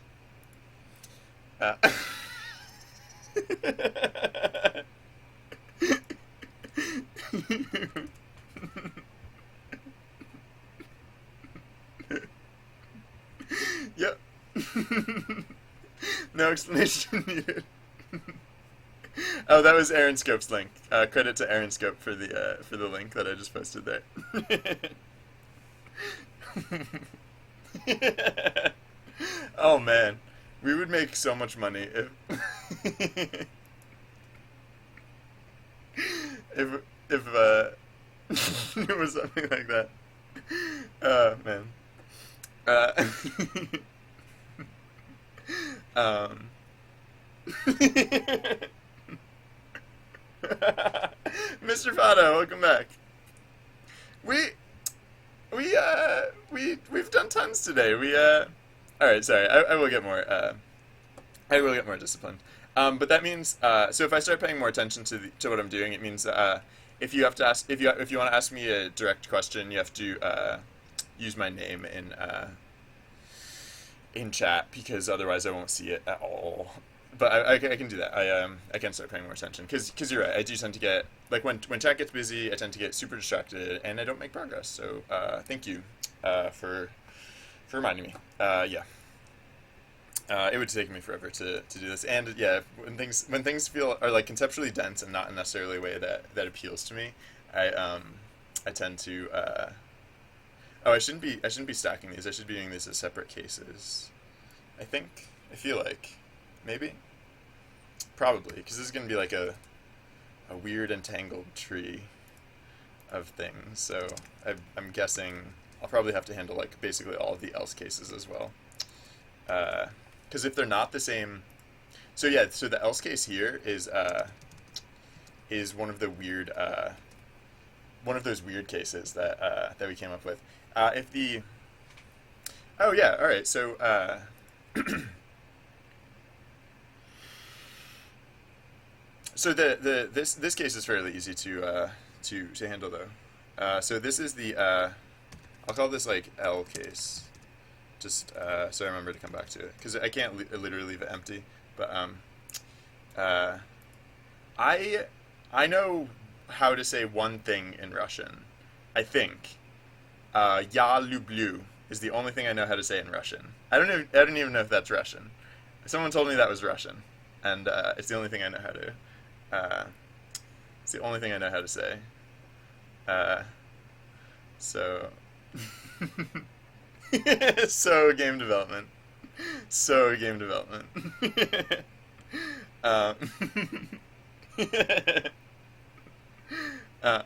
[SPEAKER 1] Yep. No explanation needed. Oh, that was Aaron Scope's link. Credit to Aaron Scope for the link that I just posted there. Oh man, we would make so much money if if it was something like that. Oh man. Um. Mr. Fado, welcome back. We've done tons today. All right, sorry. I will get more disciplined. But that means so if I start paying more attention to what I'm doing, it means if you want to ask me a direct question, you have to use my name in chat, because otherwise I won't see it at all. But I can do that. I can start paying more attention, because you're right. I do tend to get, like, when chat gets busy, I tend to get super distracted and I don't make progress. So thank you for reminding me. Yeah. It would take me forever to do this, and yeah, when things are like conceptually dense and not in necessarily a way that appeals to me, I tend to oh, I shouldn't be stacking these. I should be doing these as separate cases. I feel like maybe, probably, because this is gonna be like a weird entangled tree of things. So I'm guessing I'll probably have to handle like basically all of the else cases as well. Because if they're not the same, so yeah, so the else case here is one of the weird one of those weird cases that we came up with. If the oh yeah, all right, so so this case is fairly easy to handle though. So this is the I'll call this like L case. Just so I remember to come back to it, because I can't literally leave it empty. But I know how to say one thing in Russian. I think "Ya lublю" is the only thing I know how to say in Russian. I don't even know if that's Russian. Someone told me that was Russian, and it's the only thing I know how to. It's the only thing I know how to say. So. So game development. um, uh,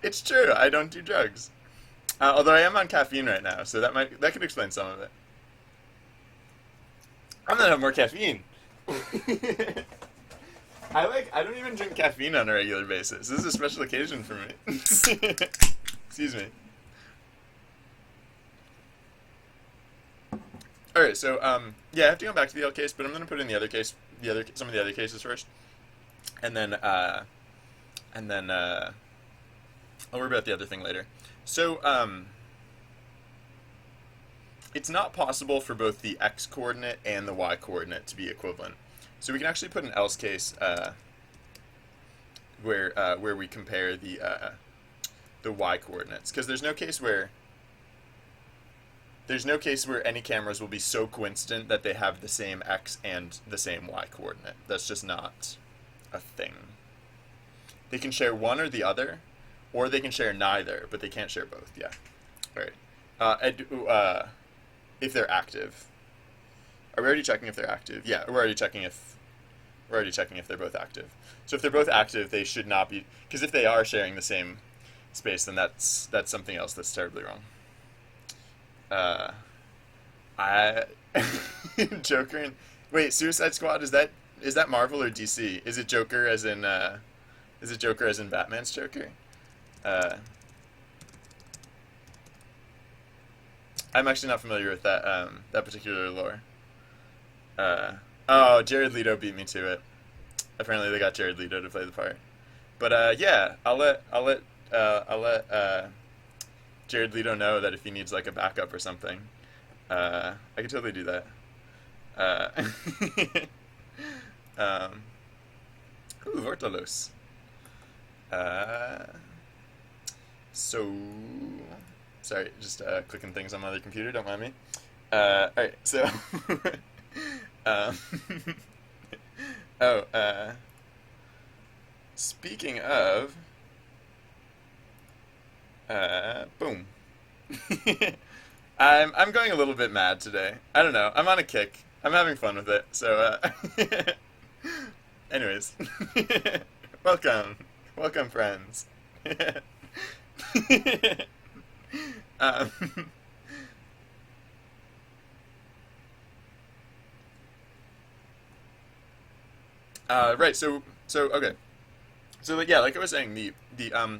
[SPEAKER 1] it's true. I don't do drugs. Although I am on caffeine right now, so that could explain some of it. I'm gonna have more caffeine. I don't even drink caffeine on a regular basis. This is a special occasion for me. Excuse me. Alright, All right, so yeah, I have to go back to the L case, but I'm gonna put in the other case, some of the other cases first, and then I'll worry about the other thing later. So it's not possible for both the x coordinate and the y coordinate to be equivalent. So we can actually put an else case where we compare the y coordinates, because there's no case where any cameras will be so coincident that they have the same x and the same y coordinate. That's just not a thing. They can share one or the other, or they can share neither, but they can't share both. Yeah. All right. If they're active. Are we already checking if they're active? Yeah, we're already checking if they're both active. So if they're both active, they should not be, because if they are sharing the same space, then that's something else that's terribly wrong. I Joker and wait, Suicide Squad, is that Marvel or DC? Is it Joker as in Batman's Joker? I'm actually not familiar with that particular lore. Oh, Jared Leto beat me to it. Apparently they got Jared Leto to play the part. But yeah, I'll let Jared Leto know that if he needs like a backup or something, I could totally do that. Ooh, Vortolos. So, sorry, just clicking things on my other computer. Don't mind me. All right, so. Speaking of, boom. I'm going a little bit mad today. I don't know. I'm on a kick. I'm having fun with it. So, anyways, welcome, friends. um, right. So okay. So yeah, like I was saying, the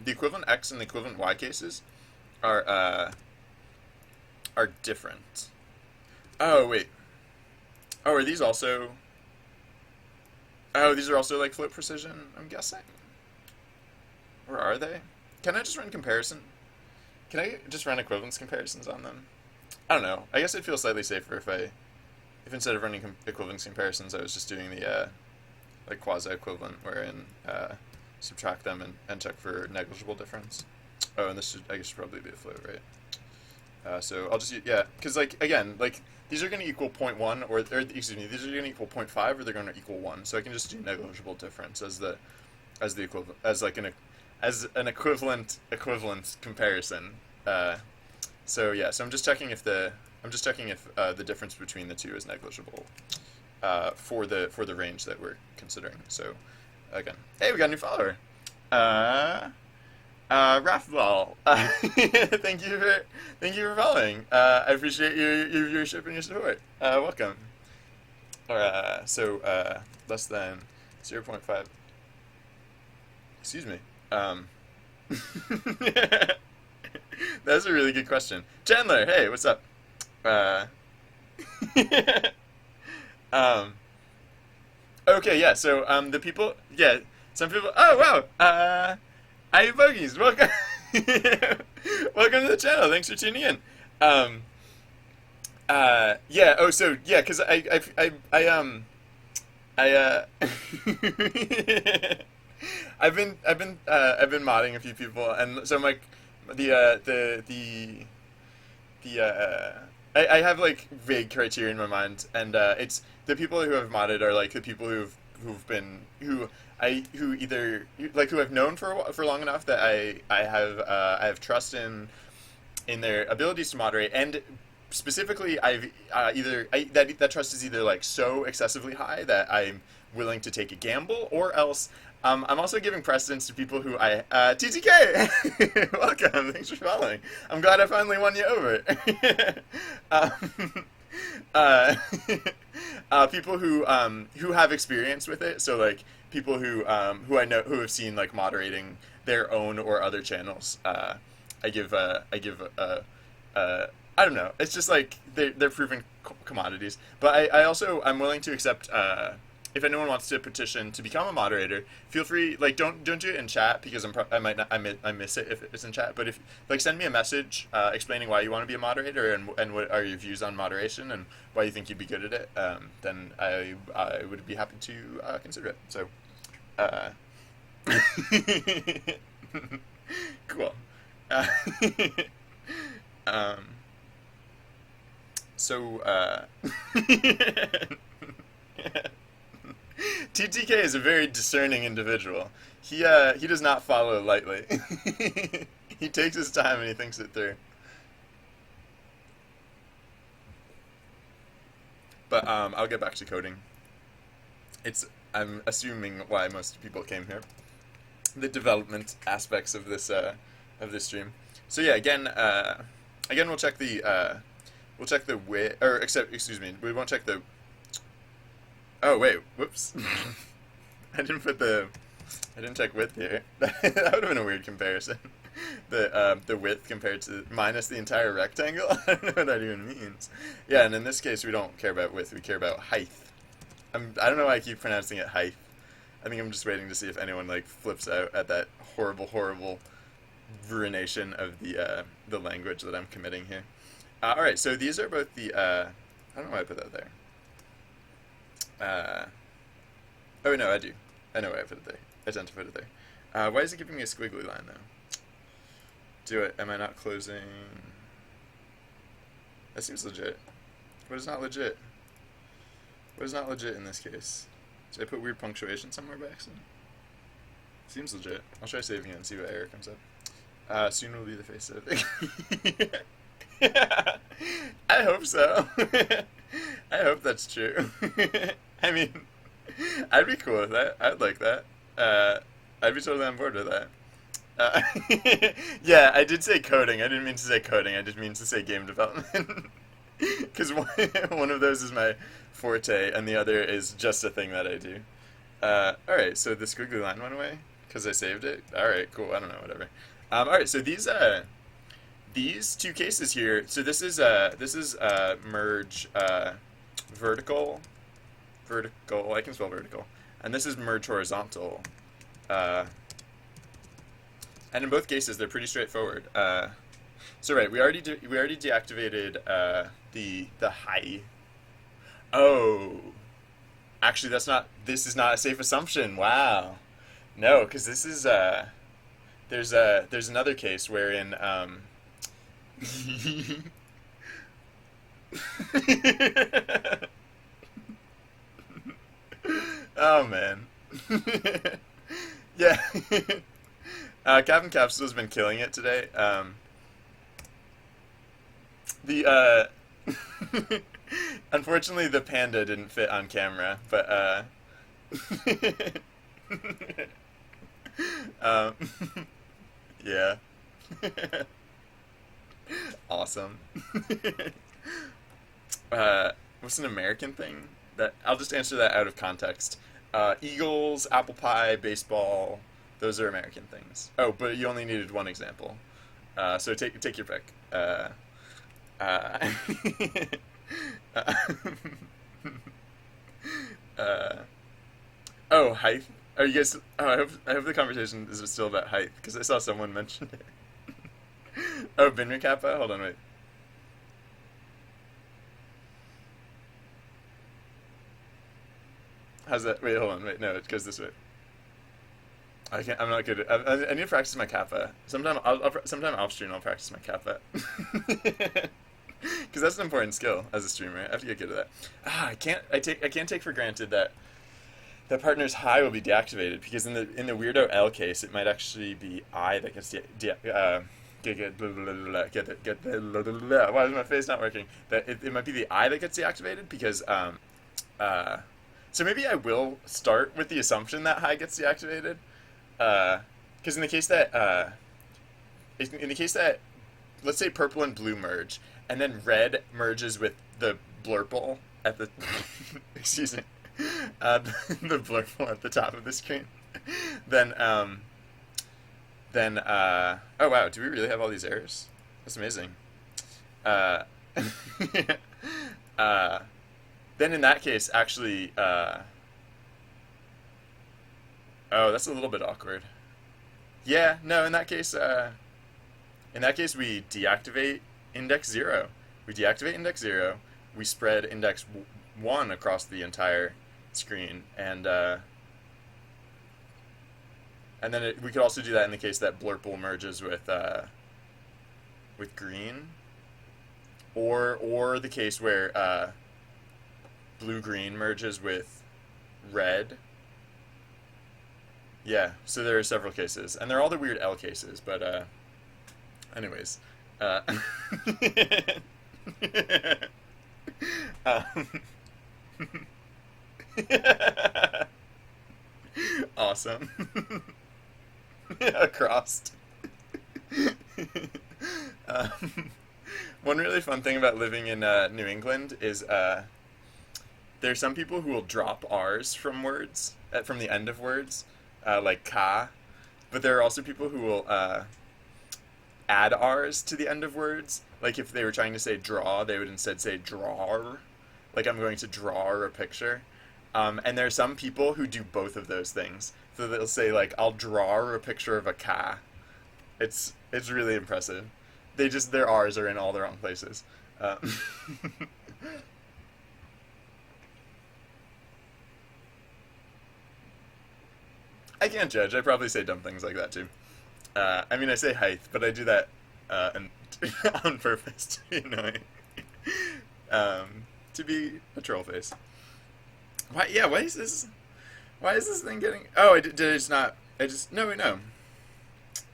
[SPEAKER 1] equivalent x and the equivalent y cases are different. Oh wait. Oh, are these also? Oh, these are also like float precision, I'm guessing. Or are they? Can I just run comparison? Can I just run equivalence comparisons on them? I don't know. I guess it'd feel slightly safer if instead of running equivalence comparisons, I was just doing the like quasi-equivalent, wherein subtract them and check for negligible difference. Oh, and this should probably be a float, right? So I'll just use, yeah, because like again, like these are going to equal 0.1 or excuse me, these are going to equal 0.5 or they're going to equal 1. So I can just do negligible difference as the equivalent, as an equivalent comparison. So yeah, so I'm just checking if the difference between the two is negligible for the range that we're considering. So again, hey, we got a new follower. Rathball. Thank you for following. I appreciate your viewership and your support. Welcome. So less than 0.5. Excuse me. That's a really good question. Chandler, hey, what's up? Okay, yeah, so, the people, yeah, some people, oh, wow, hi, Bogies, welcome, welcome to the channel, thanks for tuning in. Yeah, oh, so, yeah, because I've been modding a few people, and so I have like vague criteria in my mind, and it's the people who have modded are like the people who have known for long enough that I have trust in their abilities to moderate, and specifically that trust is either like so excessively high that I'm willing to take a gamble, or else I'm also giving precedence to people who TTK! Welcome, thanks for following. I'm glad I finally won you over. People who have experience with it, so like people who I know who have seen like moderating their own or other channels. I I don't know. It's just like they're proven commodities. But I'm willing to accept if anyone wants to petition to become a moderator, feel free. Like don't do it in chat because I might not I miss it if it's in chat. But if like send me a message explaining why you want to be a moderator and what are your views on moderation and why you think you'd be good at it. Then I would be happy to consider it. So. Cool. Uh, um, so, TTK is a very discerning individual. He does not follow lightly. He takes his time and he thinks it through. But I'll get back to coding. I'm assuming why most people came here. The development aspects of this stream. So yeah, again we'll check the width, or excuse me, we won't check the. Oh wait, whoops. I didn't check width here. That would have been a weird comparison. The width compared to minus the entire rectangle. I don't know what that even means. Yeah, and in this case we don't care about width. We care about height. I don't know why I keep pronouncing it height. I think I'm just waiting to see if anyone like flips out at that horrible ruination of the language that I'm committing here. All right, so these are both the. I don't know why I put that there. Oh no, I do. I know why I put it there. I tend to put it there. Why is it giving me a squiggly line though? Do it. Am I not closing? That seems legit. What is not legit? What is not legit in this case? Did I put weird punctuation somewhere by accident? Seems legit. I'll try saving it and see what error comes up. Soon will be the face of it. I hope so. I hope that's true. I mean, I'd be cool with that. I'd like that. I'd be totally on board with that. Yeah, I did say coding. I didn't mean to say coding. I just mean to say game development. Because one of those is my forte, and the other is just a thing that I do. Alright, so the squiggly line went away because I saved it. Alright, cool. I don't know, whatever. Alright, so these two cases here. So this is merge vertical. I can spell vertical, and this is merge horizontal. And in both cases, they're pretty straightforward. So right, we already deactivated the high. Oh, actually, this is not a safe assumption. Wow, no, because this is there's another case wherein oh man. Yeah. Captain Capsule's been killing it today. Unfortunately, the panda didn't fit on camera, but um, yeah. Awesome. What's an American thing? That I'll just answer that out of context. Eagles, apple pie, baseball. Those are American things. Oh, but you only needed one example. So take your pick. Oh, height. Are you guys? Oh, I hope the conversation is still about height because I saw someone mention it. Oh, Binry Kappa. Hold on, wait. How's that? Wait, hold on, wait. No, it goes this way. I can't. I'm not good. I need to practice my kappa. Sometime off stream I'll practice my kappa. Because that's an important skill as a streamer. I have to get good at that. I can't take for granted that the partner's high will be deactivated because in the weirdo L case it might actually be I that gets why is my face not working? That it might be the I that gets deactivated because so maybe I will start with the assumption that high gets deactivated. Because in the case that let's say purple and blue merge, and then red merges with the blurple at the excuse me, the blurple at the top of the screen, then oh wow, do we really have all these errors? That's amazing. uh, then in that case, actually, oh, that's a little bit awkward. Yeah, no, in that case, we deactivate index zero. We deactivate index zero. We spread index one across the entire screen, and then we could also do that in the case that blurple merges with green, or the case where blue green merges with red. Yeah, so there are several cases, and they're all the weird L cases. But anyways, uh, um, awesome. Across. um, One really fun thing about living in New England is there are some people who will drop R's from words, from the end of words, like ka, but there are also people who will add R's to the end of words. Like if they were trying to say draw, they would instead say drawer, like I'm going to draw a picture. And there are some people who do both of those things. So they'll say like, I'll draw a picture of a ka. It's really impressive. Their R's are in all the wrong places. I can't judge. I probably say dumb things like that too. I mean, I say height, but I do that and on purpose to be annoying. To be a troll face. Why? Yeah. Why is this? Why is this thing getting? Oh, did I just not? I just no. Wait, no.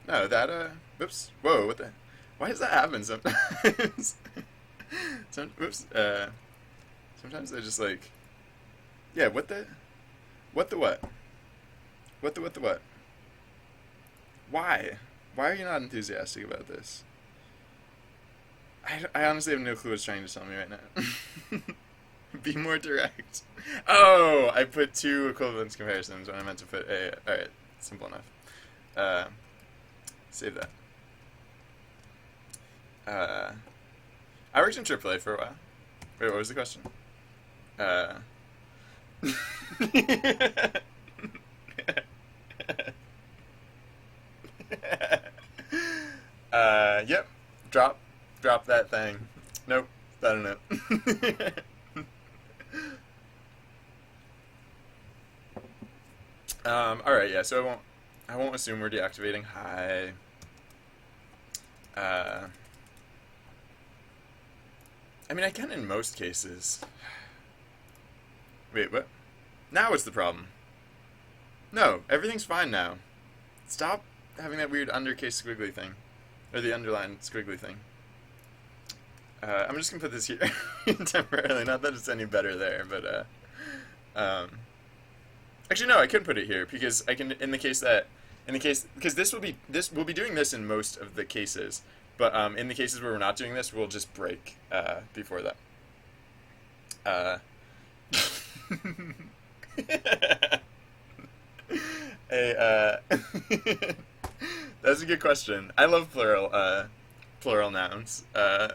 [SPEAKER 1] No, that Whoops. Whoa. What the? Why does that happen sometimes? Whoops. Sometimes I just like. Yeah. What the? What the what? What the what the what? Why? Why are you not enthusiastic about this? I honestly have no clue what's trying to tell me right now. Be more direct. Oh, I put two equivalence comparisons when I meant to put a. Alright, simple enough. Save that. I worked in AAA for a while. Wait, what was the question? Yep. Drop that thing. Nope. I don't know. All right. Yeah. So I won't assume we're deactivating high. I mean, I can in most cases. Wait, what? Now what's the problem? No, everything's fine now. Stop having that weird undercase squiggly thing. Or the underlined squiggly thing. I'm just gonna put this here temporarily. Not that it's any better there, but actually no, I could put it here because I can because this will be doing this in most of the cases, but in the cases where we're not doing this, we'll just break before that. Hey, that's a good question. I love plural nouns. I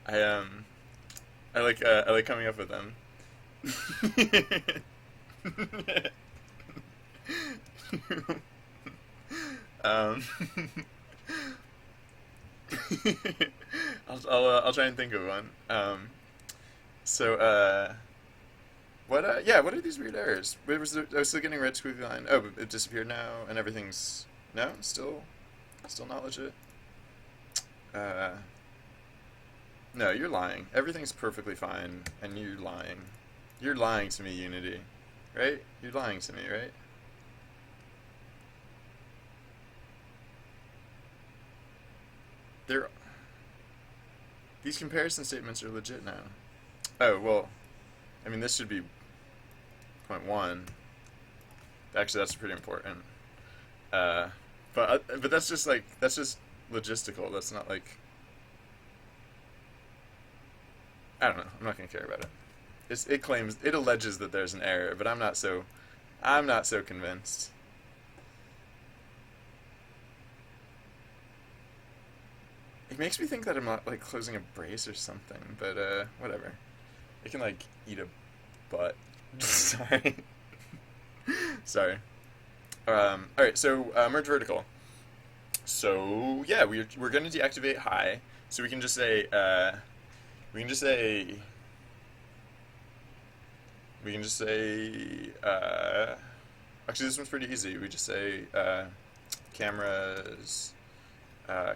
[SPEAKER 1] I like coming up with them. um, I'll try and think of one. So what are these weird errors? I was still getting red squiggly line. Oh, but it disappeared now, and everything's no, still not legit. No, you're lying. Everything's perfectly fine, and you're lying. You're lying to me, Unity. Right? You're lying to me, right? They're... These comparison statements are legit now. Oh, well, I mean, this should be point one. Actually, that's pretty important. But that's just logistical. That's not like... I don't know. I'm not gonna care about it. It alleges that there's an error, but I'm not so convinced. It makes me think that I'm not like closing a brace or something, but whatever. It can like eat a butt. Sorry. Sorry. All right, so merge vertical. So yeah, we're gonna deactivate high, so we can just say we can just say we can just say actually this one's pretty easy. We just say cameras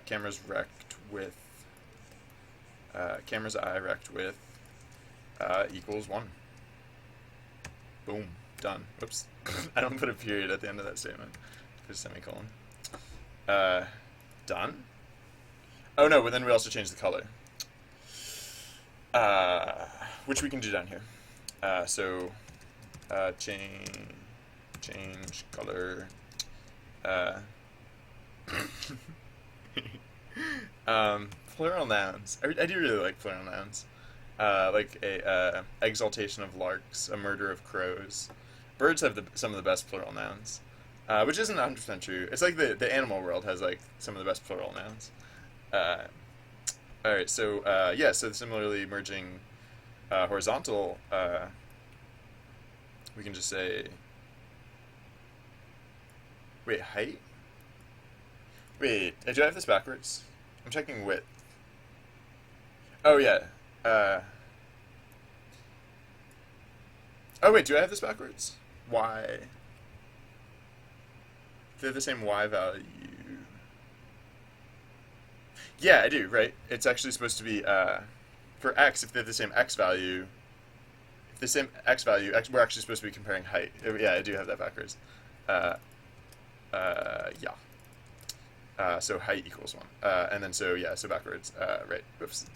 [SPEAKER 1] cameras rect with cameras I rect with equals 1. Boom. Done. Whoops. I don't put a period at the end of that statement. Put a semicolon. Done. Oh no, but then we also change the color. Which we can do down here. So change color. Plural nouns. I do really like plural nouns. Like a exaltation of larks, a murder of crows. Birds have some of the best plural nouns, which isn't 100% true. It's like the animal world has like some of the best plural nouns. All right, so yeah, so similarly merging horizontal, we can just say, wait, height? Wait, do I have this backwards? I'm checking width. Oh yeah. Oh wait, do I have this backwards? Y. They're the same Y value. Yeah, I do, right? It's actually supposed to be, for X, if they're the same X value, if the same X value, we're actually supposed to be comparing height. Yeah, I do have that backwards. Yeah. So height equals 1. And then so, yeah, so backwards. Right, whoops.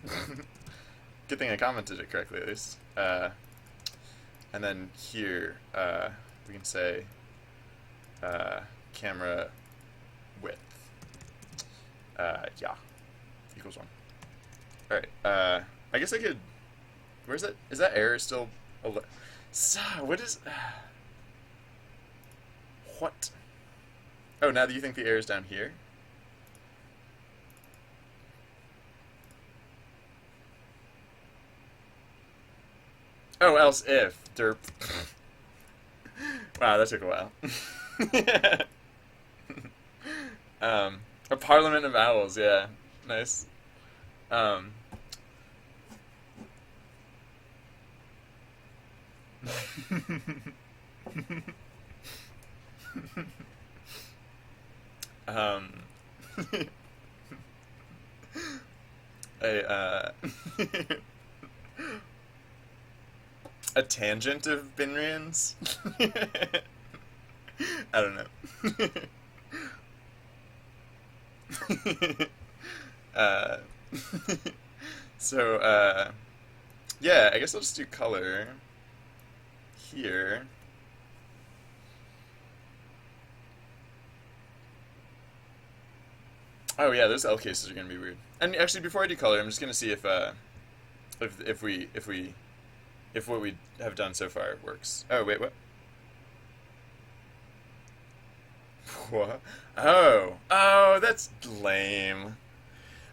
[SPEAKER 1] Good thing I commented it correctly, at least. And then here, we can say camera width. Yeah, equals 1. All right. I guess I could. Where's that? Is that error still? What is? What? Oh, now do you think the error is down here? Oh, else if derp. Wow, that took a while. A parliament of owls. Yeah, nice. Um, um, a a tangent of Binrians? I don't know. uh, so, yeah, I guess I'll just do color here. Oh yeah, those L cases are gonna be weird. And actually, before I do color, I'm just gonna see if what we have done so far works. Oh wait, what? What? Oh, that's lame.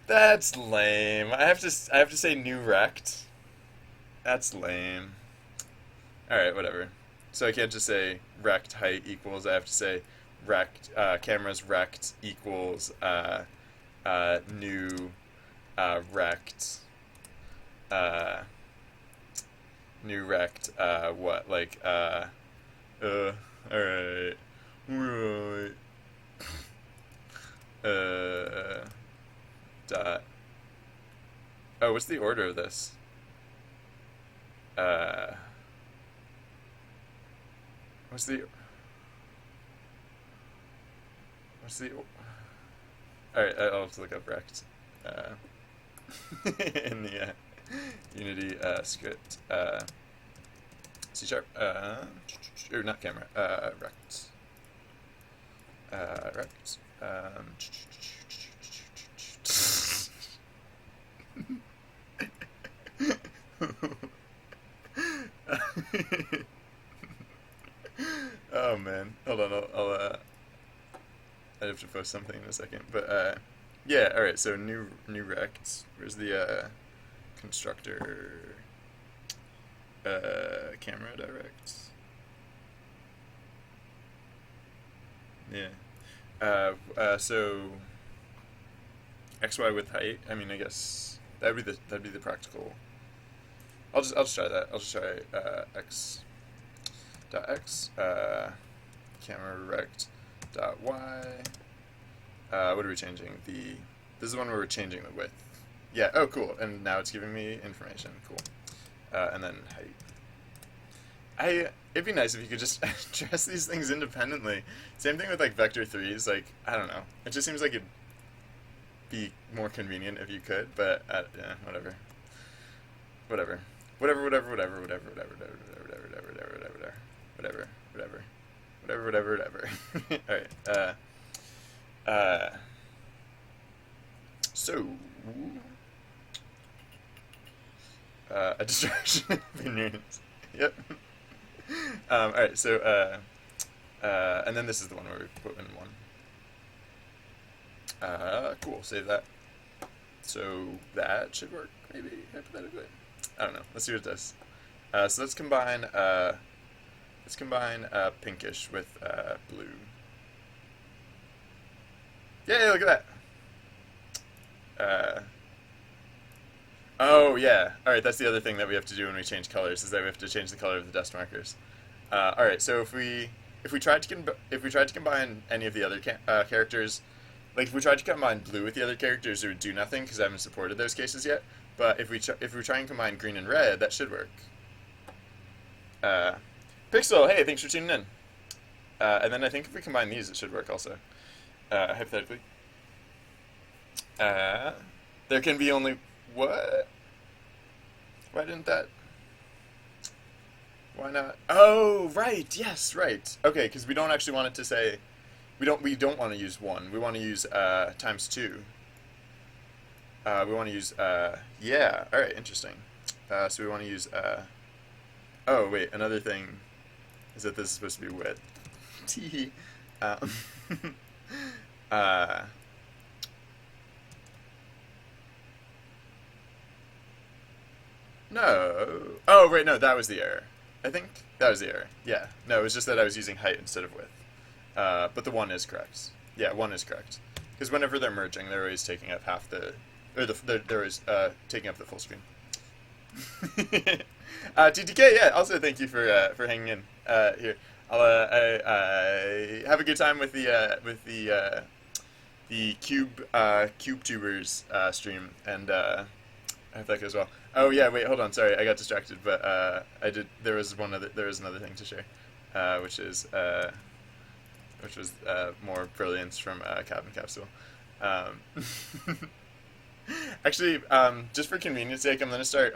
[SPEAKER 1] That's lame. I have to say new rect. That's lame. All right, whatever. So I can't just say rect height equals. I have to say rect cameras rect equals new rect new rect what like all right. Right. Dot. Oh, what's the order of this? Uh, what's the? What's the? All right, I'll have to look up rect. In the Unity script. C sharp. Or not camera. Rect. Rect. Oh man, hold on. I have to post something in a second, but Yeah, all right. So new rect. Where's the constructor camera direct? Yeah. So XY with height. I mean, I guess that'd be the practical. I'll just try that. I'll just try x dot x camera rect dot y. What are we changing? This is the one where we're changing the width. Yeah. Oh, cool. And now it's giving me information. Cool. And then height. It'd be nice if you could just address these things independently. Same thing with like vector threes. Like, I don't know. It just seems like it'd be more convenient if you could, but yeah, whatever. Whatever. Whatever. Whatever. Whatever. Whatever. Whatever. Whatever. Whatever. Whatever. Whatever. Whatever. Whatever. Whatever. Whatever. Whatever. All right. So a distraction opinions. Yep. All right. So and then this is the one where we put in one. Cool. Save that. So that should work, maybe hypothetically. I don't know. Let's see what it does. So let's combine pinkish with blue. Yay! Look at that. Oh yeah. All right. That's the other thing that we have to do when we change colors is that we have to change the color of the dust markers. All right. So if we tried to combine any of the other characters, like if we tried to combine blue with the other characters, it would do nothing because I haven't supported those cases yet. But if we try and combine green and red, that should work. Pixel, hey, thanks for tuning in. And then I think if we combine these, it should work also. Hypothetically. There can be only what? Why didn't that? Why not? Oh, right. Yes, right. Okay, because we don't actually want it to say. We don't want to use 1. We want to use times 2. We want to use yeah. All right, interesting. So we want to use oh wait, another thing is that this is supposed to be width. Tee. uh, no. Oh wait, no, that was the error. I think that was the error. Yeah. No, it was just that I was using height instead of width. But the 1 is correct. Yeah, 1 is correct. Because whenever they're merging, they're always taking up half the, or they're always taking up the full screen. TTK, yeah. Also, thank you for hanging in here. I have a good time with the cube tubers stream, and I hope that goes well. Oh yeah, wait, hold on. Sorry, I got distracted, but I did. There was another thing to share, which was more brilliance from Cabin Capsule. Actually, just for convenience sake, I'm gonna start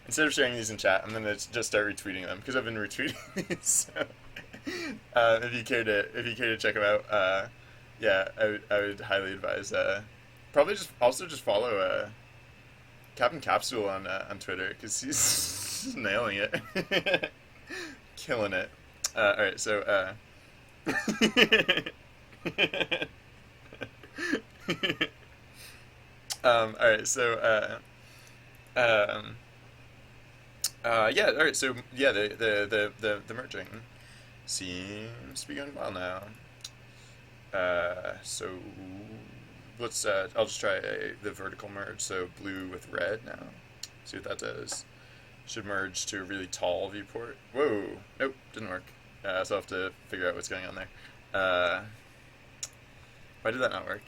[SPEAKER 1] instead of sharing these in chat, I'm gonna just start retweeting them because I've been retweeting these. So, if you care to check them out, yeah, I would highly advise. Probably just follow Captain Capsule on Twitter because he's nailing it, killing it. All right, so. All right, so yeah, all right, so yeah, the merging seems to be going well now. So let's I'll just try the vertical merge, so blue with red now. See what that does. Should merge to a really tall viewport. Whoa, nope, didn't work. So I'll have to figure out what's going on there. Why did that not work?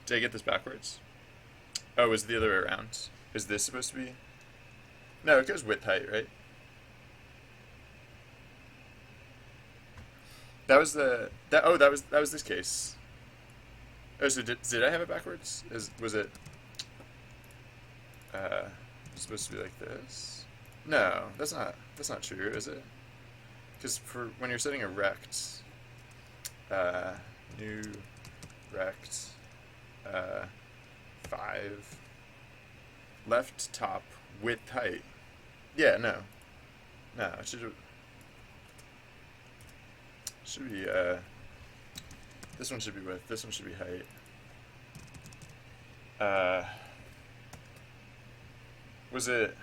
[SPEAKER 1] Did I get this backwards? Oh, is it the other way around? Is this supposed to be? No, it goes width height, right? That was that was this case. Oh, so did I have it backwards? Was it supposed to be like this? No, that's not true, is it? Because for when you're setting a rect, new rect, 5, left top width height. Yeah, no, No, it should be this one should be width. This one should be height. Was it?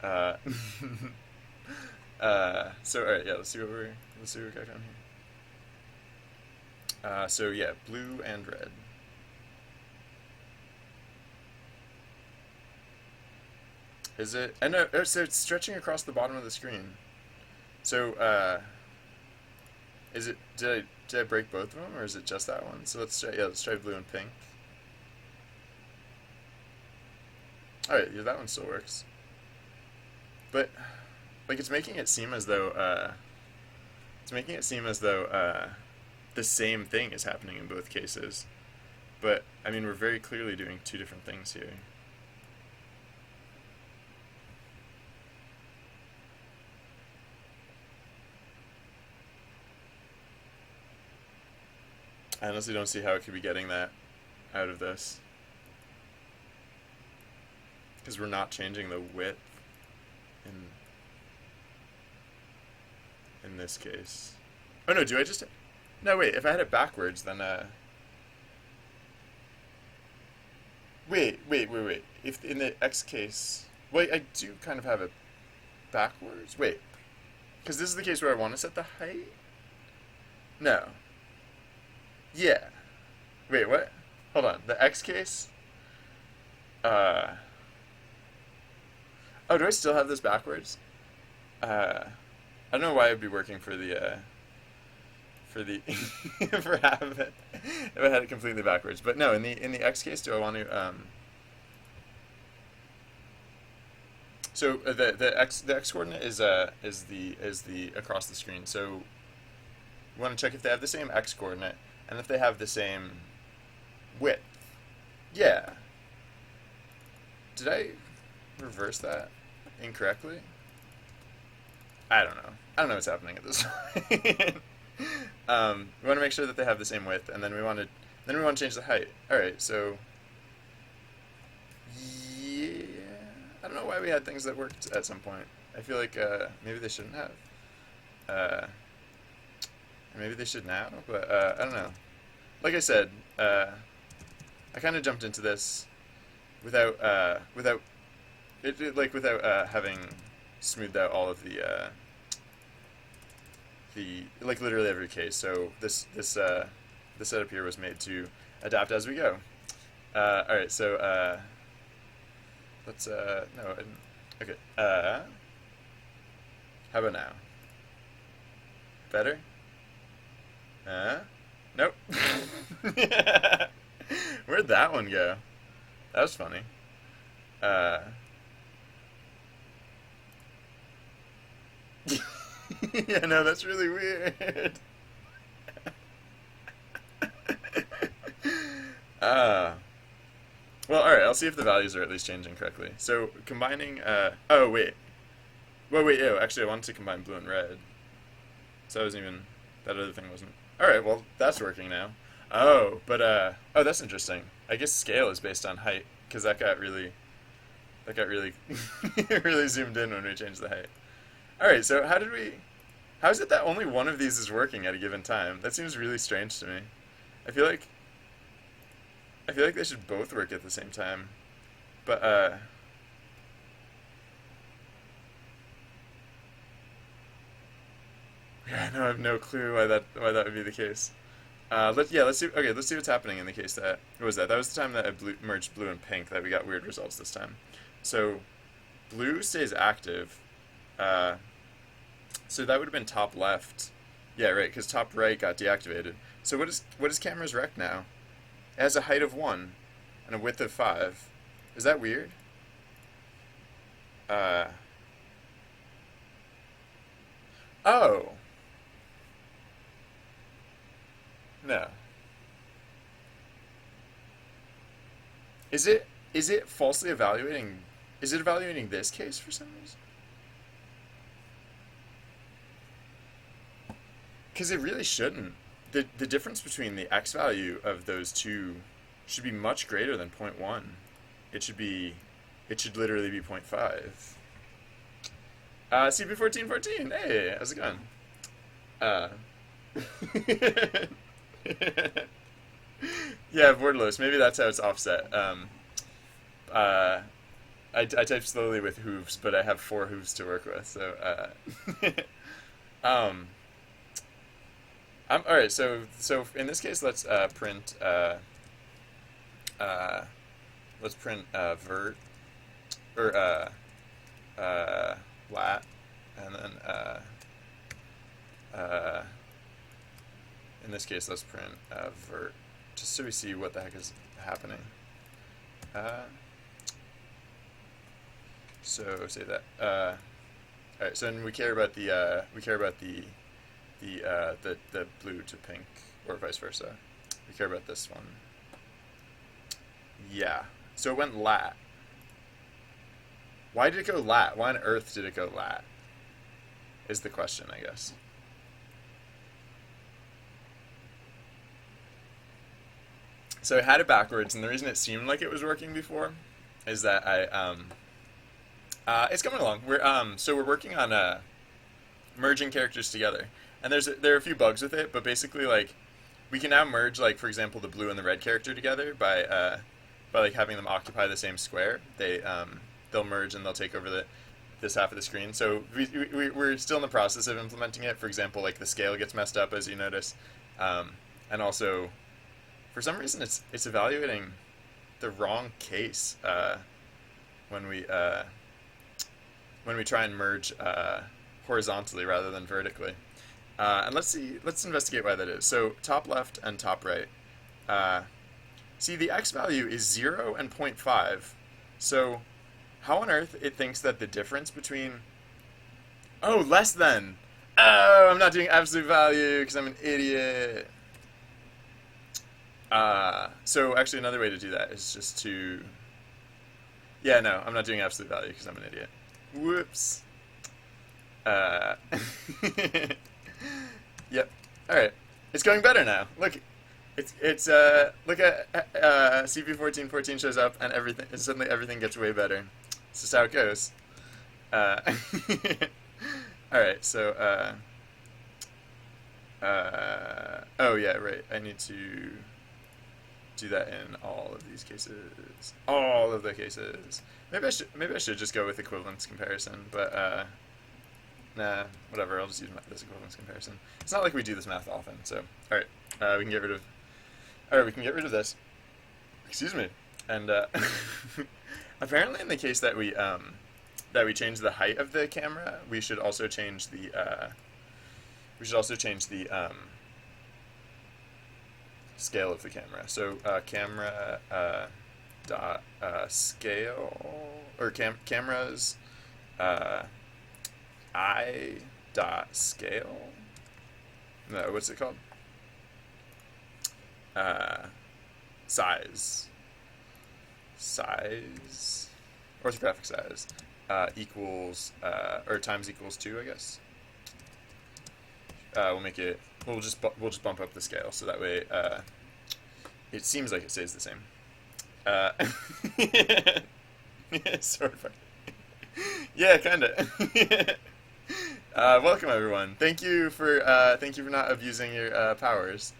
[SPEAKER 1] Uh, so alright, yeah. Let's see what we got down here. So yeah, blue and red. Is it? I know. Oh, so it's stretching across the bottom of the screen. So is it? Did I break both of them, or is it just that one? So let's try. Yeah, let's try blue and pink. All right, yeah, that one still works. But like, it's making it seem as though the same thing is happening in both cases. But I mean, we're very clearly doing two different things here. I honestly don't see how it could be getting that out of this, because we're not changing the width in this case. Oh no, do I just... No, wait, if I had it backwards, then wait. If in the X case... Wait, I do kind of have it backwards. Wait, because this is the case where I want to set the height? No. Yeah. Wait, what? Hold on. The X case? Oh, do I still have this backwards? I don't know why it'd be working for the for half of it if I had it completely backwards. But no, in the X case, do I want to so the X coordinate is the across the screen. So we want to check if they have the same X coordinate and if they have the same width. Yeah. Did I reverse that incorrectly? I don't know. I don't know what's happening at this point. We want to make sure that they have the same width, and then we want to change the height. All right, so yeah, I don't know why we had things that worked at some point. I feel like maybe they shouldn't have. Maybe they should now, but I don't know. Like I said, I kind of jumped into this without having smoothed out all of the like literally every case. So this setup here was made to adapt as we go. All right, so let's no, okay. How about now? Better? Nope. Where'd that one go? That was funny. Yeah, no, that's really weird. Well, alright, I'll see if the values are at least changing correctly. So, combining, oh, wait. Well, wait, actually, I wanted to combine blue and red. So that wasn't even, that other thing wasn't. Alright, well, that's working now. Oh, but, oh, that's interesting. I guess scale is based on height, because that got really, really zoomed in when we changed the height. Alright, so how is it that only one of these is working at a given time? That seems really strange to me. I feel like they should both work at the same time. But, yeah, no, I have no clue why that would be the case. Let's see. Okay, let's see what's happening in the case that what was that? That was the time that I merged blue and pink that we got weird results this time. So, blue stays active. So that would have been top left. Yeah, right, because top right got deactivated. So what is camera's rec now? It has a height of 1 and a width of 5. Is that weird? Oh. No. Is it falsely evaluating? Is it evaluating this case for some reason? Because it really shouldn't. The difference between the x value of those two should be much greater than 0.1. it should be, it should literally be 0.5. CB1414, hey, how's it going? Uh, yeah, borderless. Maybe that's how it's offset. Uh, I type slowly with hooves, but I have 4 hooves to work with, so um, all right. So in this case, uh, let's print vert or lat, and then uh, in this case, let's print vert, just so we see what the heck is happening. So say that. All right. So then we care about the the blue to pink, or vice versa. We care about this one. Yeah. So it went lat. Why did it go lat? Why on earth did it go lat? Is the question, I guess. So I had it backwards, and the reason it seemed like it was working before is that it's coming along. We're working on merging characters together, and there are a few bugs with it, but basically like we can now merge, like, for example, the blue and the red character together by like having them occupy the same square. They'll merge and they'll take over this half of the screen. So we're still in the process of implementing it. For example, like the scale gets messed up, as you notice, and also for some reason it's evaluating the wrong case when we try and merge horizontally rather than vertically. And let's investigate why that is. So top left and top right. See, the x value is 0 and 0.5. So how on earth it thinks that the difference between... Oh, less than! Oh, I'm not doing absolute value because I'm an idiot. So actually another way to do that is just to... Yeah, no, I'm not doing absolute value because I'm an idiot. Whoops. Yep. All right. It's going better now. Look, look at CP1414 shows up and suddenly everything gets way better. It's just how it goes. All right. So oh yeah, right. I need to do that in all of these cases. All of the cases. Maybe I should just go with equivalence comparison, but nah, whatever. I'll just use this equivalence comparison. It's not like we do this math often, so all right. We can get rid of. All right, we can get rid of this. Excuse me. And apparently, in the case that we change the height of the camera, we should also change the scale of the camera. So camera dot scale, or cameras I dot scale. No, what's it called? Size, orthographic size equals or times equals 2, I guess. We'll just bump up the scale so that way it seems like it stays the same. Sort of. Yeah, kinda. Welcome everyone. Thank you for not abusing your powers.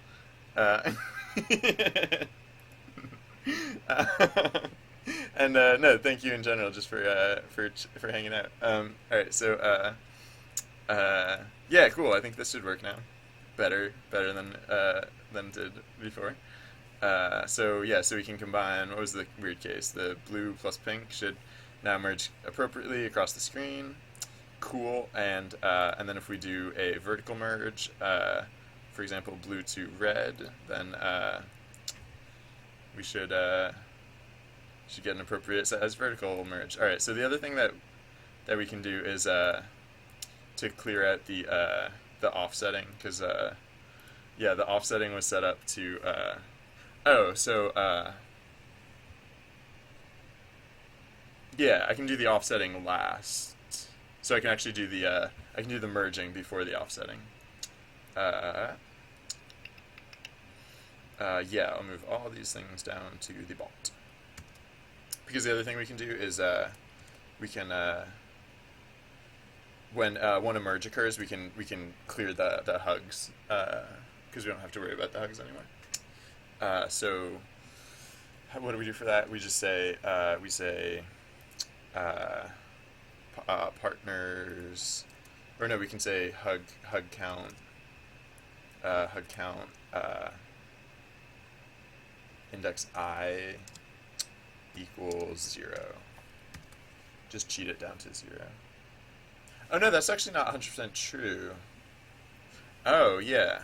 [SPEAKER 1] And no, thank you in general just for hanging out. All right, so yeah, cool. I think this should work now. Better than it did before. So yeah, so we can combine. What was the weird case? The blue plus pink should now merge appropriately across the screen. Cool. And then if we do a vertical merge, for example, blue to red, then we should get an appropriate size vertical merge. All right. So the other thing that we can do is to clear out the offsetting, because yeah, the offsetting was set up to yeah, I can do the offsetting last, so I can actually do the merging before the offsetting. Yeah, I'll move all these things down to the bot, because the other thing we can do is we can when one emerge occurs, we can clear the hugs because we don't have to worry about the hugs anymore. So what do we do for that? We just say uh, partners, or no, we can say hug count index I equals 0. Just cheat it down to 0. Oh no, that's actually not 100% true. Oh yeah.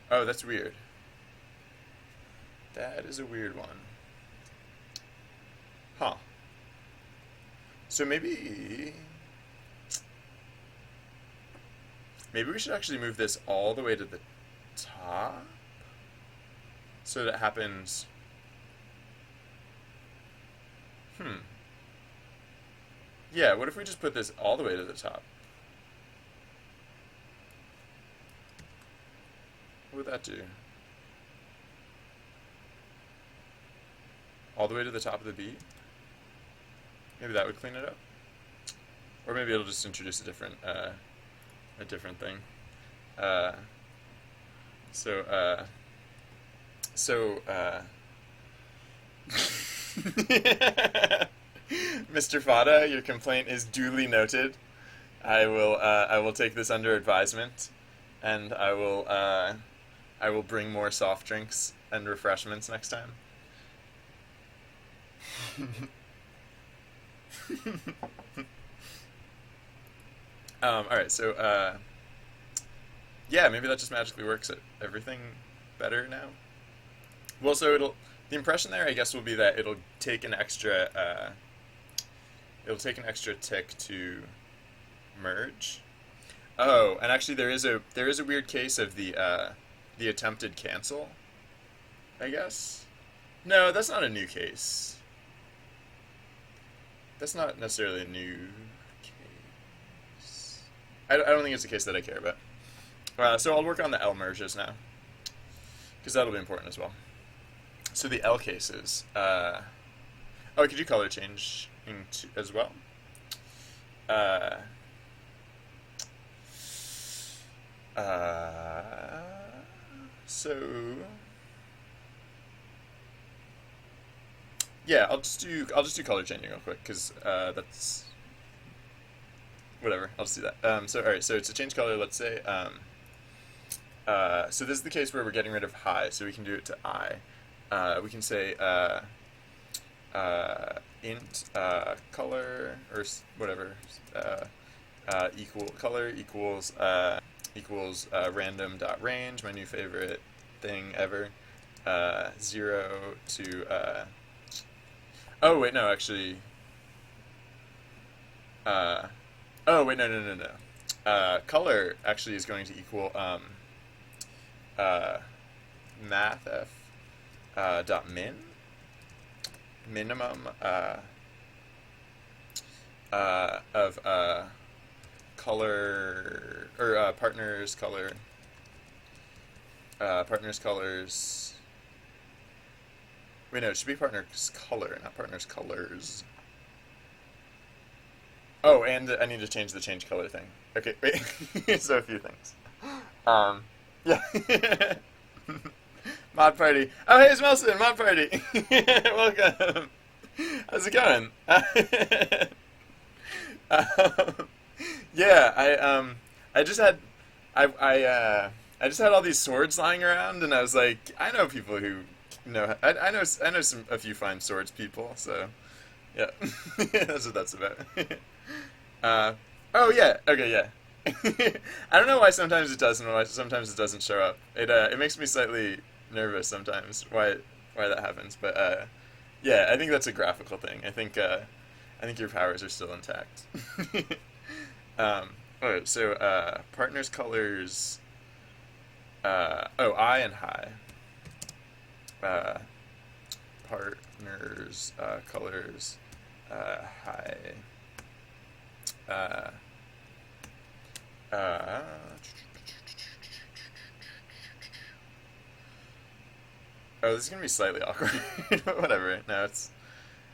[SPEAKER 1] Oh, that's weird. That is a weird one. Huh. So maybe we should actually move this all the way to the top so that it happens. Yeah, what if we just put this all the way to the top? What would that do? All the way to the top of the beat? Maybe that would clean it up. Or maybe it'll just introduce a different thing. Mr. Fada, your complaint is duly noted. I will take this under advisement, and I will bring more soft drinks and refreshments next time. Alright, so yeah, maybe that just magically works at everything better now. Well, so the impression there, I guess, will be that it'll take an extra tick to merge. Oh, and actually there is a weird case of the attempted cancel, I guess. No, that's not a new case. That's not necessarily a new case. I don't think it's a case that I care about. So I'll work on the L merges now, because that'll be important as well. So the L cases. Oh, I could do color change as well. So yeah, I'll just do color changing real quick because that's whatever. I'll just do that. So all right, so to change color, let's say so this is the case where we're getting rid of high, so we can do it to I. We can say int color or whatever equal color equals random dot range, my new favorite thing ever. 0 to oh wait, no, actually oh wait, no. Color actually is going to equal mathf dot minimum of color or partners colors. Wait, no, it should be partners color, not partners colors. Oh, and I need to change the change color thing. Okay, wait. So a few things. Yeah. Mod party. Oh, hey, it's Melson. Mod party. Welcome. How's it going? Yeah, I just had, I just had all these swords lying around, and I was like, I know people who know. I know a few fine swords people. So, yeah, that's what that's about. Oh yeah. Okay, yeah. I don't know why sometimes it does and why sometimes it doesn't show up. It makes me slightly nervous sometimes why that happens. But yeah, I think that's a graphical thing. I think your powers are still intact. Alright, so partners colors. I and high. Partners colors high. Oh, this is gonna be slightly awkward, but whatever. No, it's.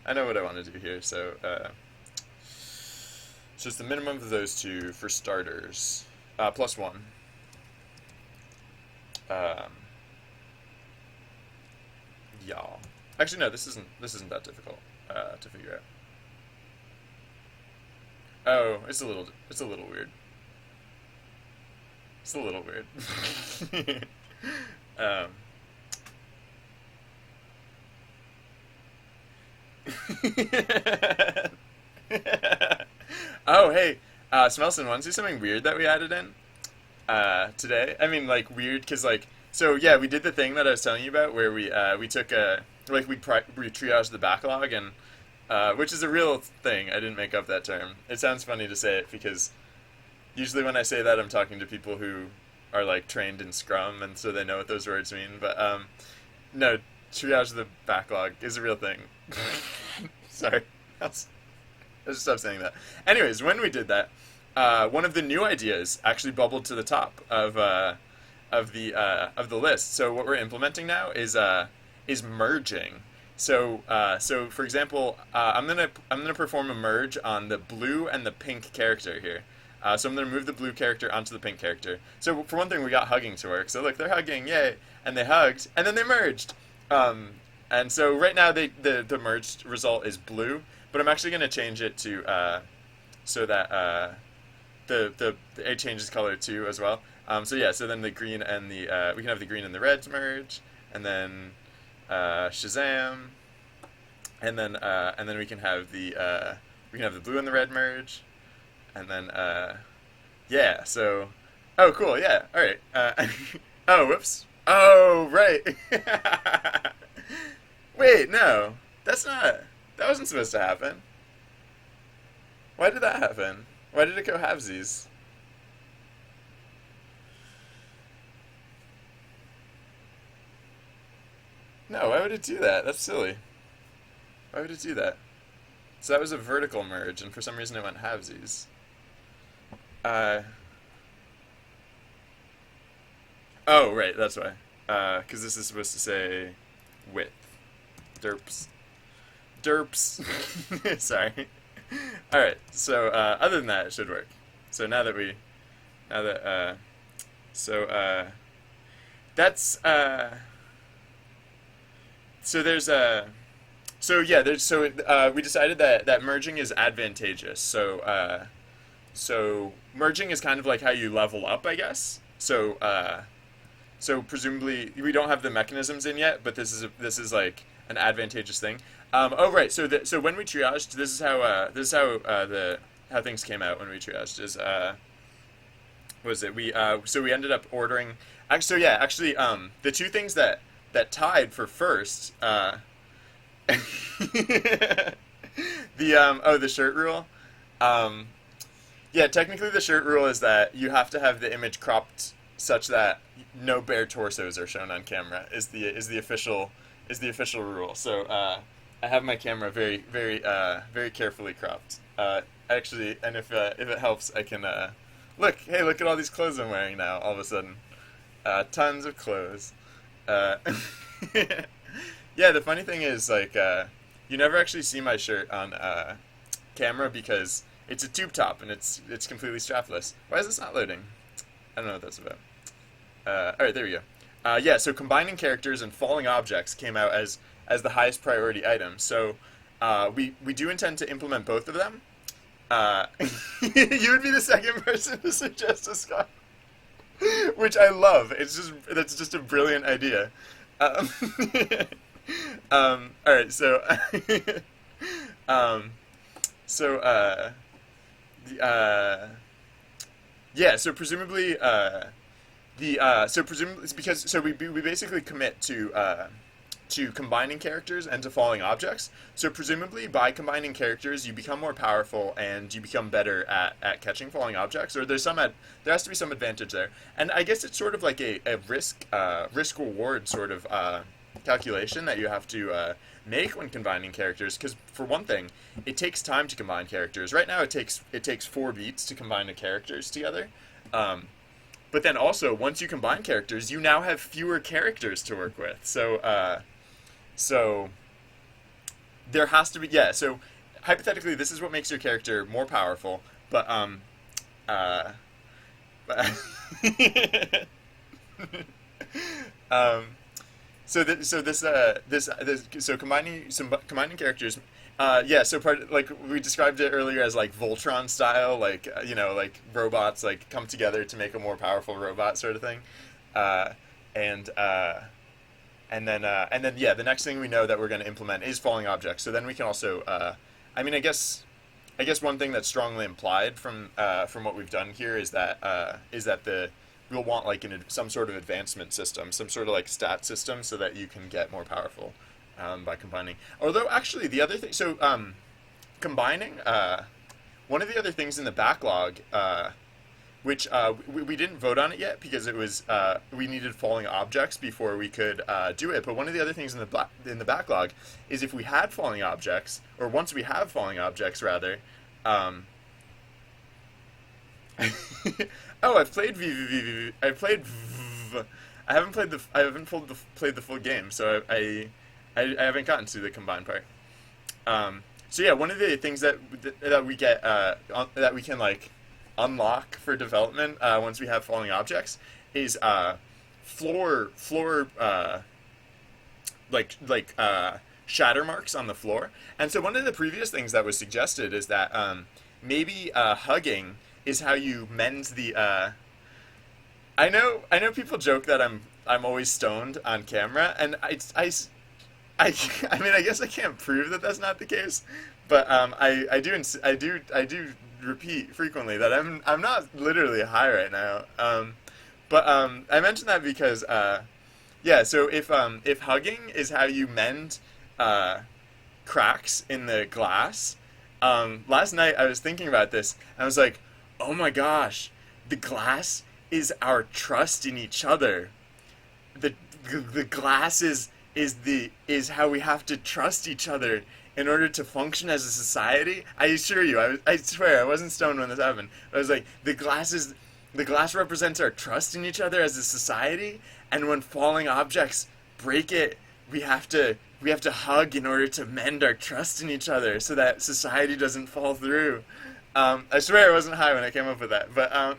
[SPEAKER 1] I know what I want to do here. So it's the minimum of those two for starters, plus one. Um, yeah. Actually, no. This isn't that difficult to figure out. Oh, it's a little weird. It's a little weird. um, oh, hey, Smelson, want to see something weird that we added in today? I mean, like weird because so yeah, we did the thing that I was telling you about where we took a we triaged the backlog and which is a real thing. I didn't make up that term. It sounds funny to say it because usually when I say that, I'm talking to people who are like trained in Scrum and so they know what those words mean. But no, triage the backlog is a real thing. Sorry, I'll just stop saying that. Anyways, when we did that, one of the new ideas actually bubbled to the top of the list. So what we're implementing now is merging. So for example, I'm gonna perform a merge on the blue and the pink character here. So I'm gonna move the blue character onto the pink character. So for one thing, we got hugging to work. So look, they're hugging, yay, and they hugged, and then they merged. And so right now the merged result is blue, but I'm actually gonna change it to so that it changes color too as well. So yeah, so then the green and the we can have the green and the reds merge, and then Shazam, and then we can have the blue and the red merge, and then yeah. So oh cool, yeah, all right. Oh whoops. Oh right. Wait, no, that wasn't supposed to happen. Why did that happen? Why did it go halvesies? No, why would it do that? That's silly. Why would it do that? So that was a vertical merge, and for some reason it went halvesies. Uh, oh, right, that's why. Because this is supposed to say width. Derps. Derps. Sorry. Alright, so other than that, it should work. So now that, so, that's, so there's a, so yeah, we decided that merging is advantageous. So merging is kind of like how you level up, I guess. So presumably we don't have the mechanisms in yet, but this is like an advantageous thing. Oh right, so when we triaged, how things came out when we triaged is what was it we ended up ordering. Actually, the two things that tied for first the shirt rule. Yeah, technically the shirt rule is that you have to have the image cropped such that no bare torsos are shown on camera. Is the official rule. So I have my camera very carefully cropped. Actually, and if it helps, I can look. Hey, look at all these clothes I'm wearing now. All of a sudden, tons of clothes. Uh, yeah, the funny thing is you never actually see my shirt on camera because it's a tube top and it's completely strapless. Why is this not loading? I don't know what that's about. All right, there we go. Yeah, so combining characters and falling objects came out as the highest priority item. So we do intend to implement both of them. You would be the second person to suggest a Scott, which I love. That's just a brilliant idea. Um, all right, so um, so yeah, so presumably so presumably it's because we basically commit to combining characters and to falling objects. So presumably by combining characters, you become more powerful and you become better at catching falling objects. Or there has to be some advantage there. And I guess it's sort of like a risk reward sort of calculation that you have to make when combining characters. Because for one thing, it takes time to combine characters. Right now, it takes 4 beats to combine the characters together. but then also once you combine characters, you now have fewer characters to work with. So there has to be, yeah. So hypothetically, this is what makes your character more powerful. But uh, but um, so combining characters. Yeah, so like we described it earlier as like Voltron style, like like robots like come together to make a more powerful robot sort of thing, uh, and and then yeah, the next thing we know that we're going to implement is falling objects. So then we can also, I mean, I guess one thing that's strongly implied from what we've done here is that the we'll want like some sort of advancement system, some sort of like stat system, so that you can get more powerful by combining. Although actually the other thing, so combining, one of the other things in the backlog, which we didn't vote on it yet because it was we needed falling objects before we could do it. But one of the other things in the backlog is if we had falling objects, or once we have falling objects rather. Oh, I've played VVVV. I played. I haven't played the. I haven't played the full game, so I haven't gotten to the combined part. So yeah, one of the things that we get that we can like unlock for development once we have falling objects is floor shatter marks on the floor. And so one of the previous things that was suggested is that maybe hugging is how you mend the. I know people joke that I'm always stoned on camera, and I mean I guess I can't prove that that's not the case, but I do repeat frequently that I'm not literally high right now. But I mentioned that because yeah. So if hugging is how you mend cracks in the glass, last night I was thinking about this. And I was like, oh my gosh, the glass is our trust in each other. The the glass is how we have to trust each other in order to function as a society. I assure you, I swear, I wasn't stoned when this happened. I was like, the glass represents our trust in each other as a society, and when falling objects break it, we have to hug in order to mend our trust in each other so that society doesn't fall through. I swear I wasn't high when I came up with that, but I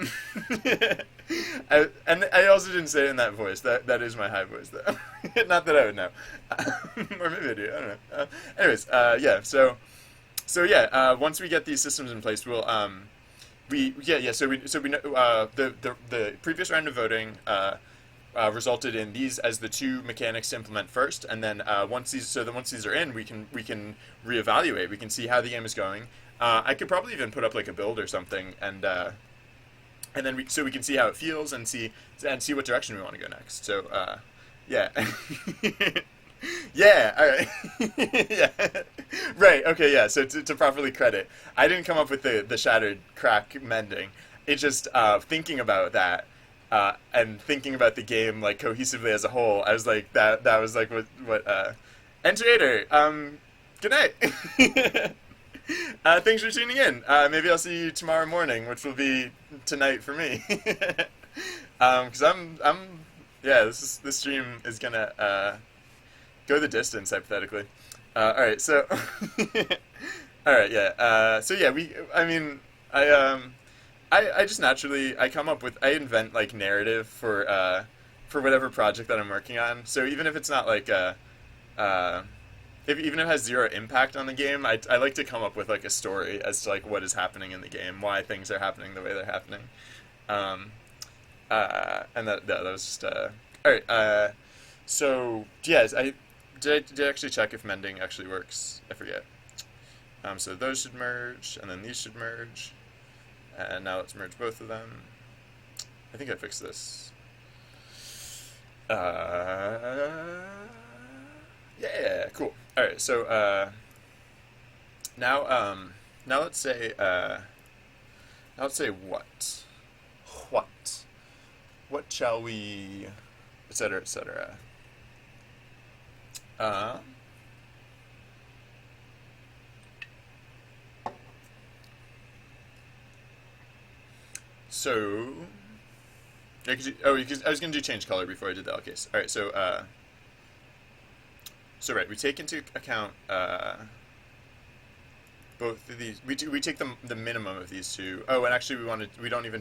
[SPEAKER 1] also didn't say it in that voice. That is my high voice, though. Not that I would know, or maybe I do. I don't know. Anyways, yeah. So yeah. Once we get these systems in place, we'll So we know the previous round of voting resulted in these as the two mechanics to implement first, and then once these are in, we can reevaluate. We can see how the game is going. I could probably even put up like a build or something, and then we can see how it feels and see what direction we want to go next. So yeah. Yeah, all right. Yeah. Right, okay, yeah. So to properly credit, I didn't come up with the shattered crack mending. It's just thinking about that and thinking about the game like cohesively as a whole. I was like that was like what Enter. Good night. Thanks for tuning in. Maybe I'll see you tomorrow morning, which will be tonight for me. Because yeah, this stream is gonna go the distance hypothetically. All right, so all right, yeah. So yeah, I mean, I just naturally I come up with I invent like narrative for whatever project that I'm working on. So even if it's not like even if it has zero impact on the game, I like to come up with like a story as to like what is happening in the game, why things are happening the way they're happening, and that was just all right. So yes, I did actually check if mending actually works. I forget. So those should merge, and then these should merge, and now let's merge both of them. I think I fixed this. Yeah, cool. All right, so now let's say what shall we, etc., etc. So Yeah, because I was gonna do change color before I did the L case. All right, so right, we take into account both of these. We take the minimum of these two. Oh, and actually we don't even